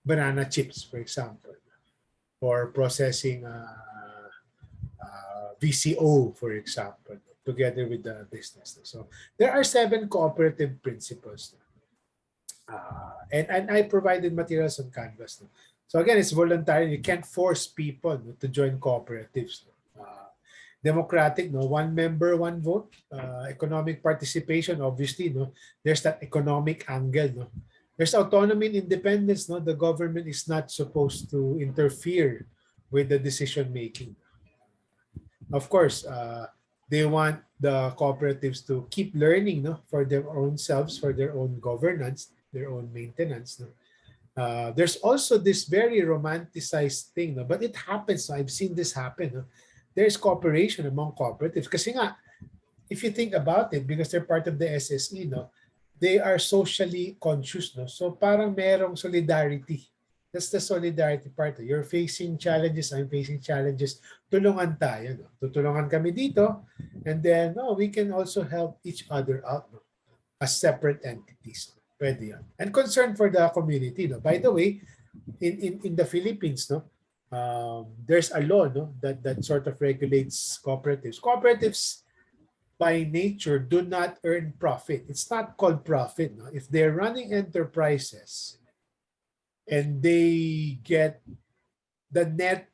banana chips, for example, or processing VCO, for example, together with the business. So there are 7 cooperative principles. And I provided materials on Canvas. So again, it's voluntary. You can't force people to join cooperatives. Democratic, one member, one vote. Economic participation, obviously, there's that economic angle. There's autonomy and independence. The government is not supposed to interfere with the decision making. Of course, they want the cooperatives to keep learning, for their own selves, for their own governance, their own maintenance. There's also this very romanticized thing, but it happens. I've seen this happen. There's cooperation among cooperatives. Kasi nga, if you think about it, because they're part of the SSE, they are socially conscious. So parang merong solidarity. That's the solidarity part. You're facing challenges, I'm facing challenges. Tulungan tayo. Tutulungan kami dito. And then we can also help each other out as separate entities. Pwede yan. And concern for the community. By the way, in the Philippines, there's a law that sort of regulates cooperatives. Cooperatives, by nature, do not earn profit. It's not called profit. If they're running enterprises, and they get the net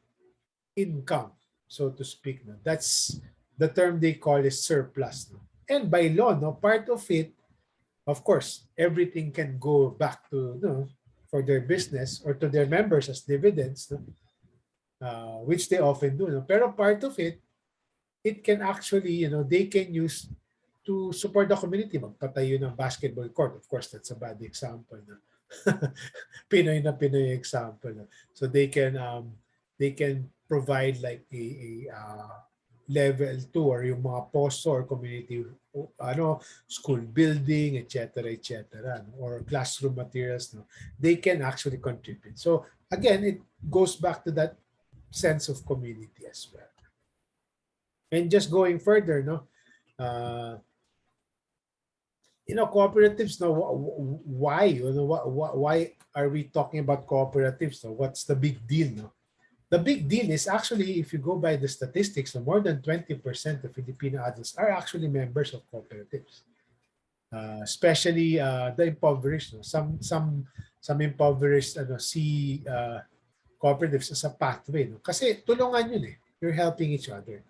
income, so to speak. That's the term they call is surplus. And by law, part of it, of course, everything can go back to for their business or to their members as dividends. which they often do. No? Pero part of it, it can actually, they can use to support the community. Magpatayo ng basketball court. Of course, that's a bad example. No? Pinoy na Pinoy example. No? So they can provide like a level 2 or yung mga posto or community school building, etc., etc., no? Or classroom materials, no? They can actually contribute. So again, it goes back to that sense of community as well. And just going further, no, cooperatives. No, why? Why are we talking about cooperatives? No, what's the big deal? No, the big deal is actually, if you go by the statistics, more than 20% of Filipino adults are actually members of cooperatives. Especially the impoverished. No? Some impoverished see cooperatives as a pathway. No? Kasi tulungan yun eh. You're helping each other.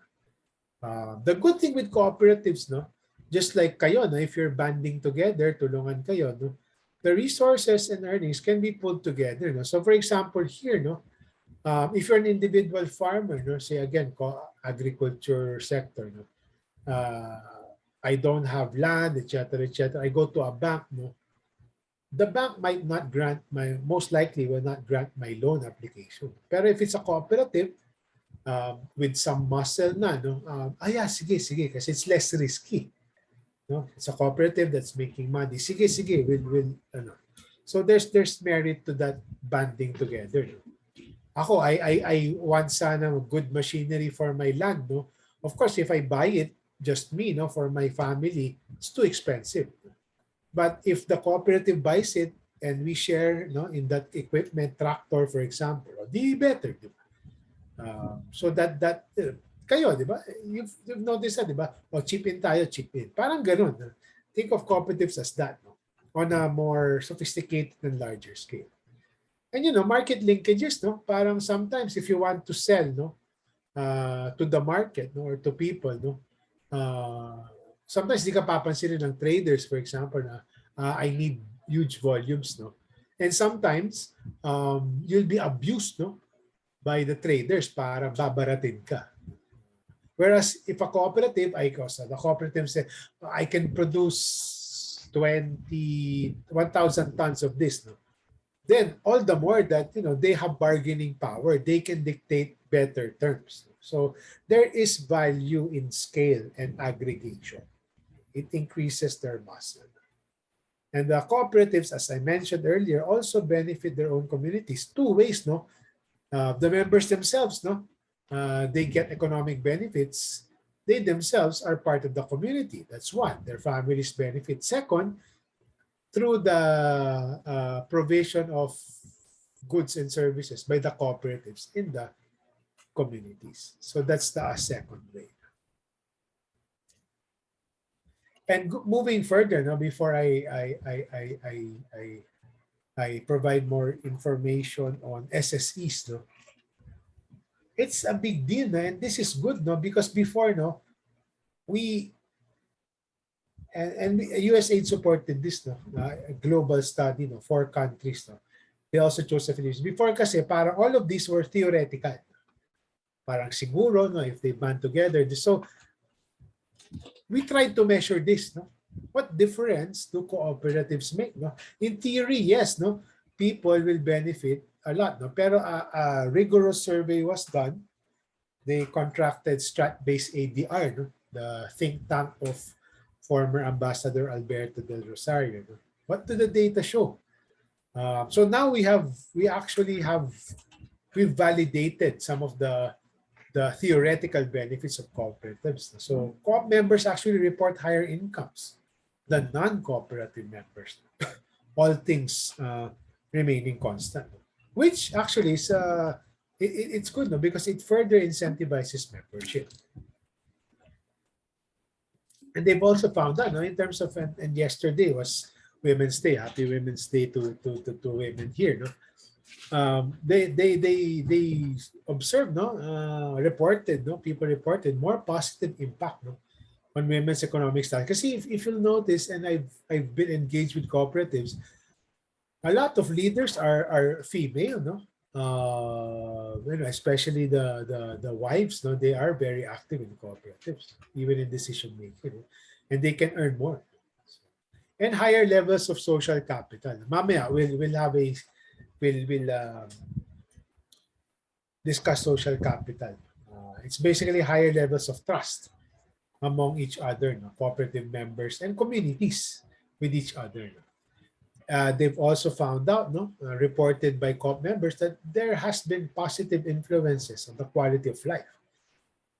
The good thing with cooperatives, no, just like kayo, no, if you're banding together, tulungan kayo, no, the resources and earnings can be pulled together. No? So for example, here, no, if you're an individual farmer, no, say again, agriculture sector, no, I don't have land, etc., etc. I go to a bank, no, the bank might not grant most likely will not grant my loan application. Pero if it's a cooperative, with some muscle na, no? Yeah, sige, kasi it's less risky. No? It's a cooperative that's making money. Sige, we'll. So there's merit to that banding together. No? Ako, I want sana good machinery for my land. No? Of course, if I buy it, just me, no, for my family, it's too expensive. But if the cooperative buys it and we share, no, in that equipment, tractor, for example, di better, di ba? So that kayo, di ba? You've noticed that, di ba? O chip in tayo, chip in. Parang ganun. Think of cooperatives as that, no? On a more sophisticated and larger scale. And market linkages, no? Parang sometimes if you want to sell, no, to the market, no, or to people, no, sometimes di ka papansinin ng traders, for example, na I need huge volumes, no? And sometimes you'll be abused, no, by the traders para babaratin ka. Whereas if a cooperative, the cooperative said, I can produce 1,000 tons of this. No? Then all the more that they have bargaining power, they can dictate better terms. So there is value in scale and aggregation. It increases their muscle. And the cooperatives, as I mentioned earlier, also benefit their own communities. Two ways, no? The members themselves, no, they get economic benefits. They themselves are part of the community. That's one. Their families benefit. Second, through the provision of goods and services by the cooperatives in the communities. So that's the second way. And moving further, now before I provide more information on SSEs, no? It's a big deal, no? And this is good, no? Because before, no, we and USAID supported this, no, a global study, no, 4 countries, no. They also chose the Philippines. Before kasi, parang all of these were theoretical. Parang siguro, no, if they band together. So we tried to measure this, no. What difference do cooperatives make, no? In theory, yes, no, people will benefit a lot, no. Pero a rigorous survey was done. They contracted Strat-based ADR, no, the think tank of former Ambassador Alberto Del Rosario. No? What do the data show? So now we validated some of the theoretical benefits of cooperatives. So co-op members actually report higher incomes than non-cooperative members. All things remaining constant, which actually is it's good, no, because it further incentivizes membership. And they've also found that, no, in terms of, and yesterday was Women's Day. Happy Women's Day to women here, no. They observed, no, reported, no, people reported more positive impact, no, on women's economic status. Because if you'll notice, and I've been engaged with cooperatives, a lot of leaders are female, no. especially the wives, no, they are very active in cooperatives, even in decision making, and they can earn more. And higher levels of social capital. Mamaya, we'll have a we'll discuss social capital. It's basically higher levels of trust among each other, no, cooperative members and communities with each other. No. They've also found out, no, reported by COP members, that there has been positive influences on the quality of life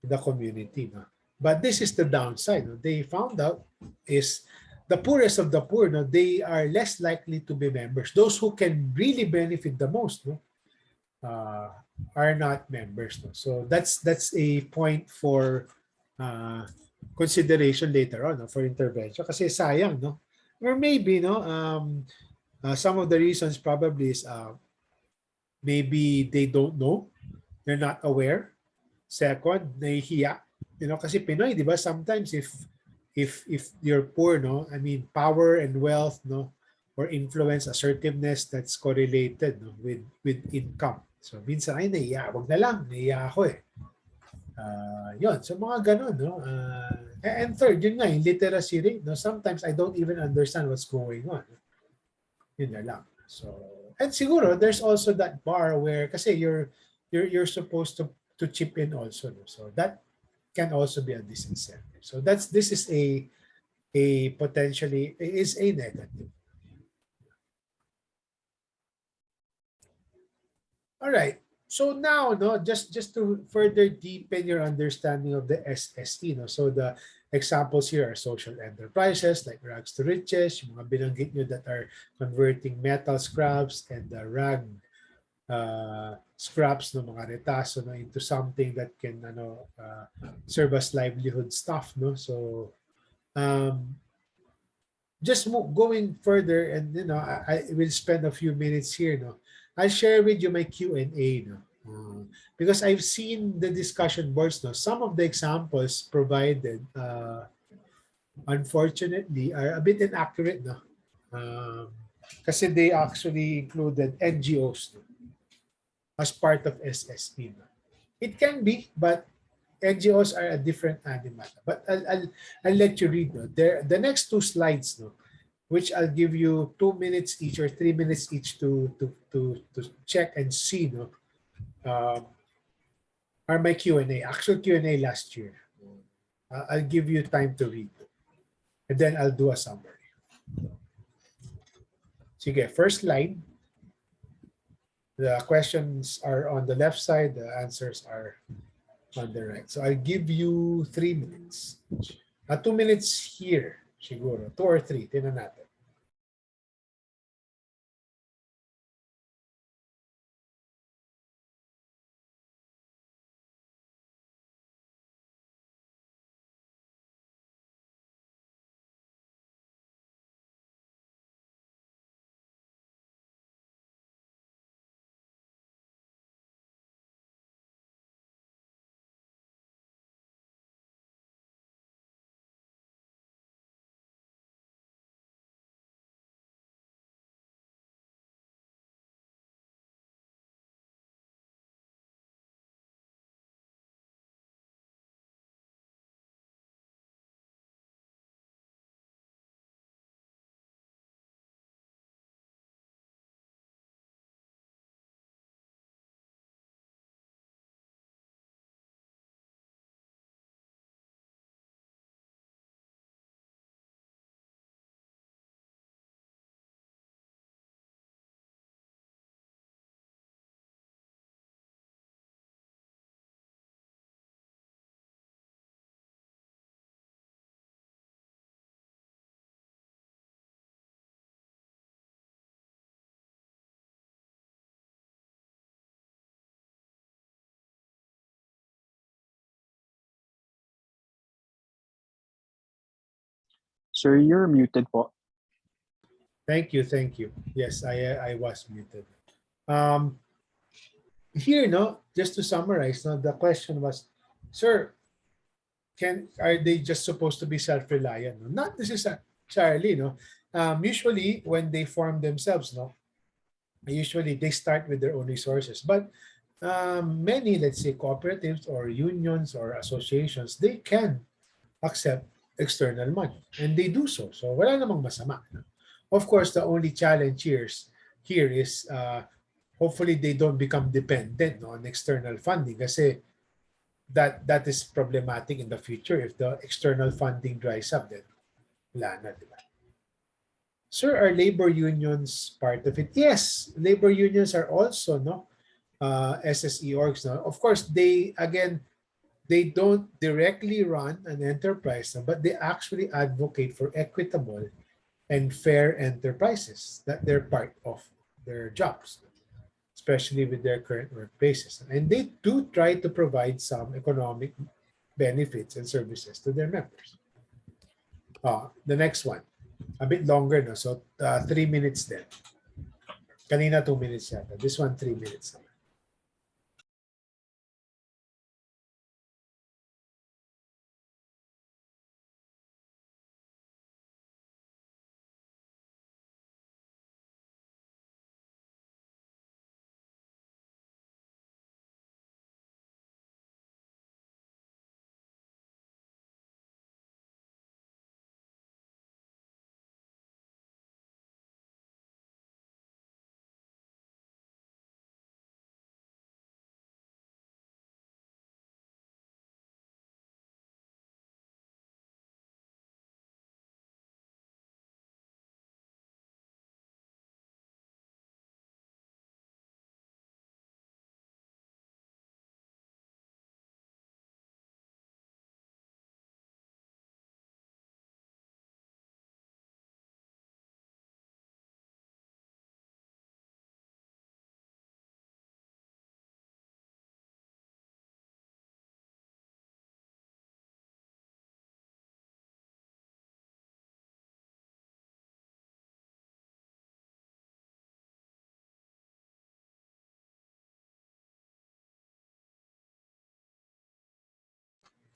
in the community. No? But this is the downside. No? They found out is the poorest of the poor, no, they are less likely to be members. Those who can really benefit the most, no, uh, are not members. No? So that's a point for uh, consideration later on, no, for intervention. Kasi sayang, no? Or maybe, no, some of the reasons probably is maybe they don't know, they're not aware. Second, nahihiya. Kasi Pinoy, di ba, sometimes if you're poor, no, I mean, power and wealth, no, or influence, assertiveness, that's correlated, no, with income. So minsan, ay, nahiya, wag na lang, nahiya ako eh. Yun, so mga ganun, no. And third, yun nga, yung literacy rate, no, sometimes I don't even understand what's going on. Yun na lang. So, and siguro there's also that bar where kasi you're supposed to chip in also, no? So that can also be a disincentive. So this is a potentially is a negative. All right. So now, no, just to further deepen your understanding of the SST, no. So the examples here are social enterprises like rags to riches, yung mga binanggit nyo that are converting metal scraps and the rag scraps, no, mga retaso, no, into something that can serve as livelihood stuff, no. So just going further, and I will spend a few minutes here, no. I'll share with you my Q&A, no. Because I've seen the discussion boards, no. Some of the examples provided, unfortunately, are a bit inaccurate, no. Kasi they actually included NGOs, no, as part of SSP. No. It can be, but NGOs are a different animal. But I'll let you read. No. The next two slides, no, which I'll give you 2 minutes each or 3 minutes each to check and see, no, are my Q&A, actual Q&A last year. I'll give you time to read. And then I'll do a summary. Sige, first line. The questions are on the left side, the answers are on the right. So I'll give you 3 minutes. 2 minutes here, siguro. 2 or 3, tingnan natin. Sir, you're muted po. Thank you, thank you. Yes, I was muted. Here, no, just to summarize, no, the question was, sir, are they just supposed to be self-reliant? No? Not necessarily, no. Usually, when they form themselves, no, Usually they start with their own resources, but many, let's say, cooperatives or unions or associations, they can accept external money, and they do so. So wala namang masama. No? Of course, the only challenge here is hopefully they don't become dependent, no, on external funding, kasi that is problematic in the future. If the external funding dries up, then wala na, di ba? Sir, are labor unions part of it? Yes, labor unions are also, no, SSE orgs. No? Of course, they don't directly run an enterprise, no, but they actually advocate for equitable and fair enterprises that they're part of their jobs, especially with their current workplaces. And they do try to provide some economic benefits and services to their members. The next one, a bit longer, no? So 3 minutes then. Kanina 2 minutes yata. This one 3 minutes.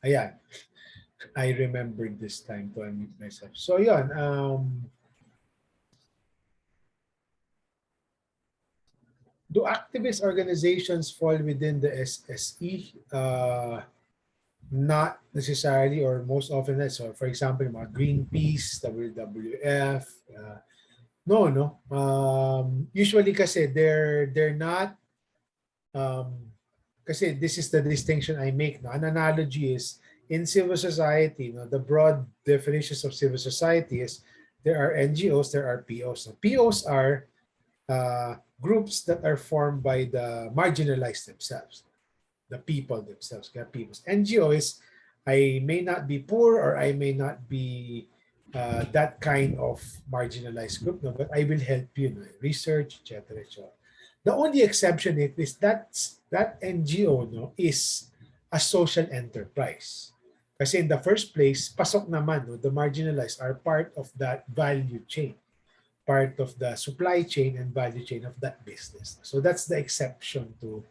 Ayan. I remembered this time to unmute myself. So yun, do activist organizations fall within the SSE? Not necessarily, or most often. So for example, mga Greenpeace, WWF, no. Usually kasi they're not, kasi this is the distinction I make. No? An analogy is, in civil society, no, the broad definitions of civil society is there are NGOs, there are POs. So POs are groups that are formed by the marginalized themselves, the people themselves. Kaya peoples. NGO is, I may not be poor, or I may not be that kind of marginalized group, no, but I will help you, no, research, etc. The only exception is that NGO, no, is a social enterprise. Kasi in the first place, pasok naman, no, the marginalized are part of that value chain, part of the supply chain and value chain of that business. So that's the exception to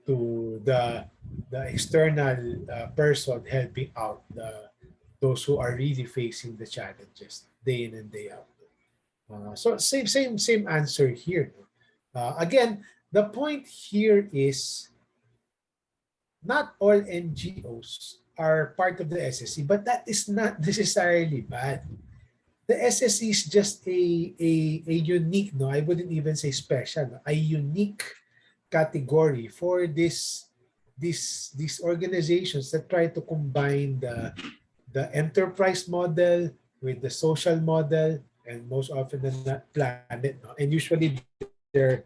the external person helping out those who are really facing the challenges day in and day out. So same answer here. Again, the point here is not all NGOs are part of the SSE, but that is not necessarily bad. The SSE is just a unique, no, I wouldn't even say special, no, a unique category for these organizations that try to combine the enterprise model with the social model, and most often than not planet, no? And usually it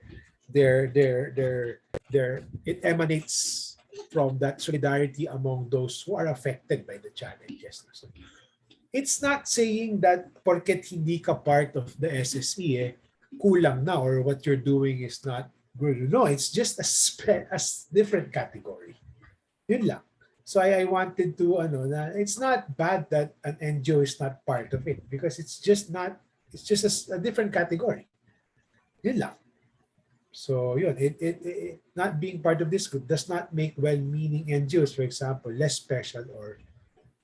emanates from that solidarity among those who are affected by the challenges. So it's not saying that porket hindi ka part of the SSE, kulang na, or what you're doing is not good. No, it's just a different category. Yun lang. So I wanted to, it's not bad that an NGO is not part of it, because it's just a different category. Yun lang. So yun, it not being part of this group does not make well-meaning NGOs, for example, less special or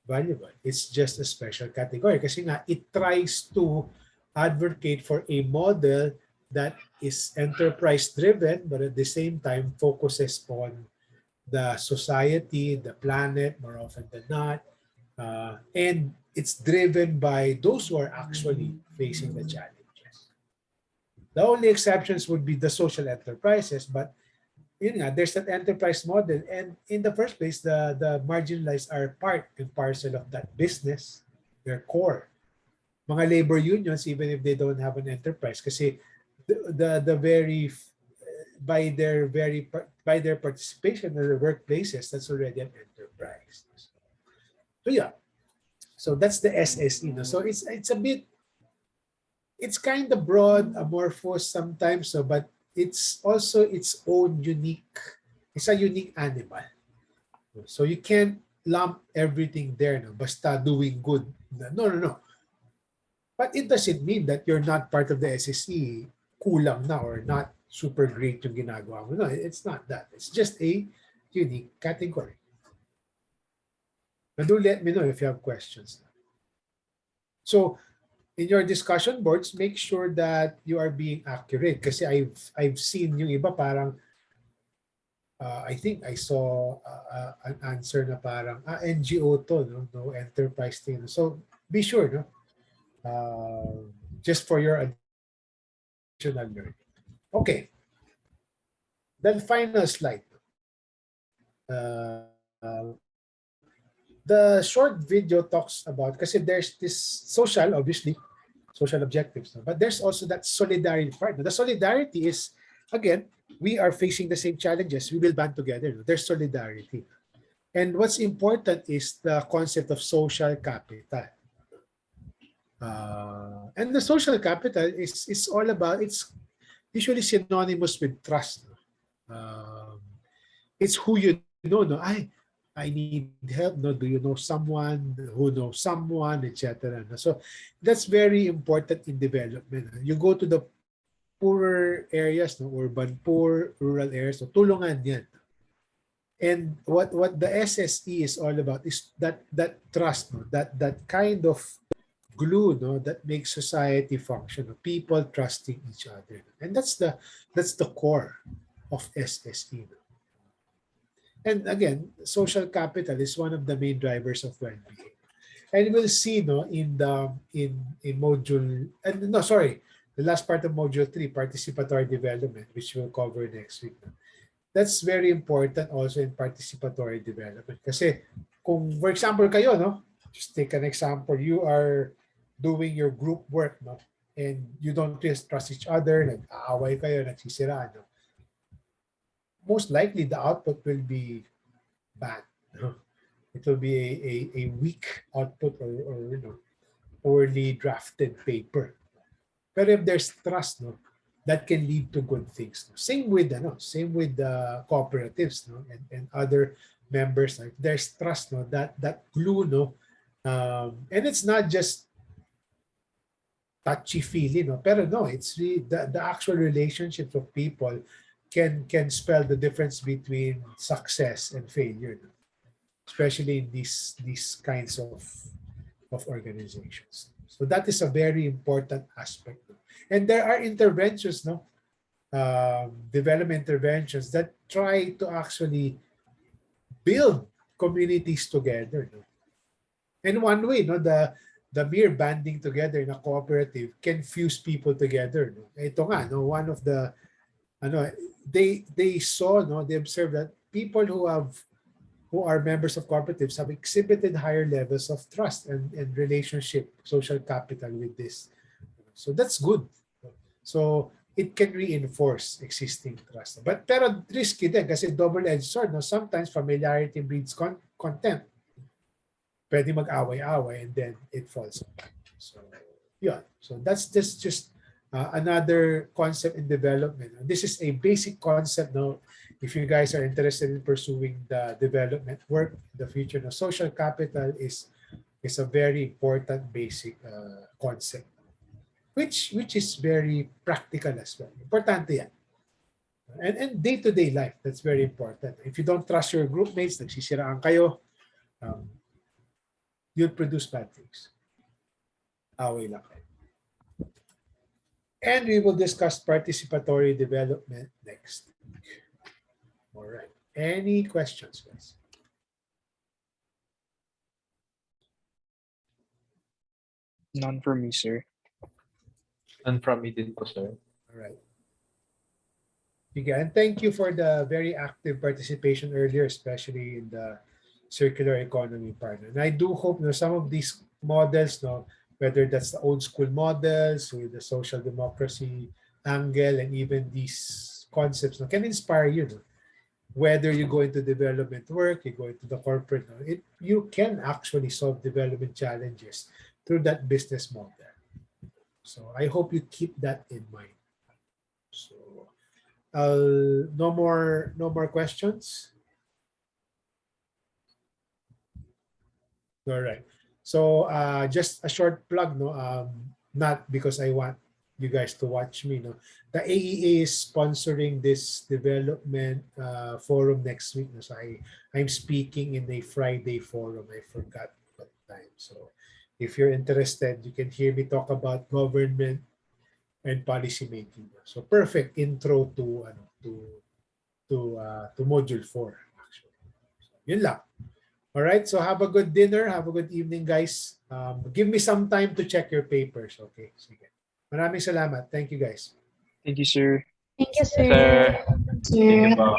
valuable. It's just a special category kasi nga it tries to advocate for a model that is enterprise driven, but at the same time focuses on the society, the planet, more often than not. And it's driven by those who are actually facing the challenges. The only exceptions would be the social enterprises, but there's that enterprise model. And in the first place, the marginalized are part and parcel of that business, their core. Mga labor unions, even if they don't have an enterprise, kasi the very by their participation in the workplaces, that's already an enterprise. So yeah, so that's the SSE. No? So it's a bit, it's kind of broad, amorphous sometimes, so but it's also its own unique, it's a unique animal. So you can't lump everything there, no? Basta doing good. No. But it doesn't mean that you're not part of the SSE, kulang na or not super great yung ginagawa mo. No, it's not that. It's just a unique category. But do let me know if you have questions. So in your discussion boards, make sure that you are being accurate. Kasi I've seen yung iba parang, I think I saw an answer na parang, NGO to, no enterprise thing. So be sure, no? Just for your additional learning. Okay. Then final slide. The short video talks about, kasi there's this social, obviously, social objectives, but there's also that solidarity part. The solidarity is, again, we are facing the same challenges. We will band together. There's solidarity. And what's important is the concept of social capital. And the social capital is all about, it's usually synonymous with trust. It's who you know. No, I need help. No, do you know someone who knows someone, etc. So that's very important in development. You go to the poorer areas, no, urban poor, rural areas, so tulungan yan. And what the SSE is all about is that trust, no, that kind of glue, no, that makes society function, no, people trusting each other, and that's the core of SSE. No? And again, social capital is one of the main drivers of well-being. And we'll see, no, in module, the last part of module 3, participatory development, which we'll cover next week. No? That's very important also in participatory development. Kasi kung, for example, kayo, no, just take an example, you are doing your group work, no, and you don't just trust each other, nag-aaway kayo, nagsisiraan, no? Most likely the output will be bad. No? It will be a weak output or poorly drafted paper. But if there's trust, no, that can lead to good things. No? Same with the cooperatives, no, and other members. Like there's trust, no, that glue, no, and it's not just touchy-feely, no, pero no, it's really the actual relationships of people can spell the difference between success and failure, no? Especially in these kinds of organizations. So that is a very important aspect. No? And there are interventions, no, development interventions that try to actually build communities together. No? And one way, no, the mere banding together in a cooperative can fuse people together. No? Ito nga, no, one of the, they saw, no, they observed that people who are members of cooperatives have exhibited higher levels of trust and relationship, social capital with this. So that's good. So it can reinforce existing trust. But pero risky din kasi double-edged sword. No? Sometimes familiarity breeds contempt. Pwede mag-away-away and then it falls apart. So yeah, so that's just another concept in development. This is a basic concept. Now, if you guys are interested in pursuing the development work in the future, now, social capital is a very important basic concept, which is very practical as well. Importante yan. And day-to-day life, that's very important. If you don't trust your group mates, nagsisiraan kayo, you'll produce bad things. Away lang kayo. And we will discuss participatory development next. All right. Any questions, guys? None for me, sir. And from me din po, sir. All right. And thank you for the very active participation earlier, especially in the circular economy part. And I do hope some of these models, whether that's the old school models with the social democracy angle and even these concepts can inspire you. Whether you go into development work, you go into the corporate, you can actually solve development challenges through that business model. So I hope you keep that in mind. So no more questions. All right. So just a short plug, not because I want you guys to watch me. The AEA is sponsoring this development forum next week. So I'm speaking in a Friday forum. I forgot what time. So if you're interested, you can hear me talk about government and policy making. So perfect intro to module 4 actually. So, yun lang. All right, so have a good dinner, have a good evening, guys. Give me some time to check your papers, okay? Sige. Maraming salamat. Thank you, guys. Thank you, sir. Thank you, Sir, sir. thank you po.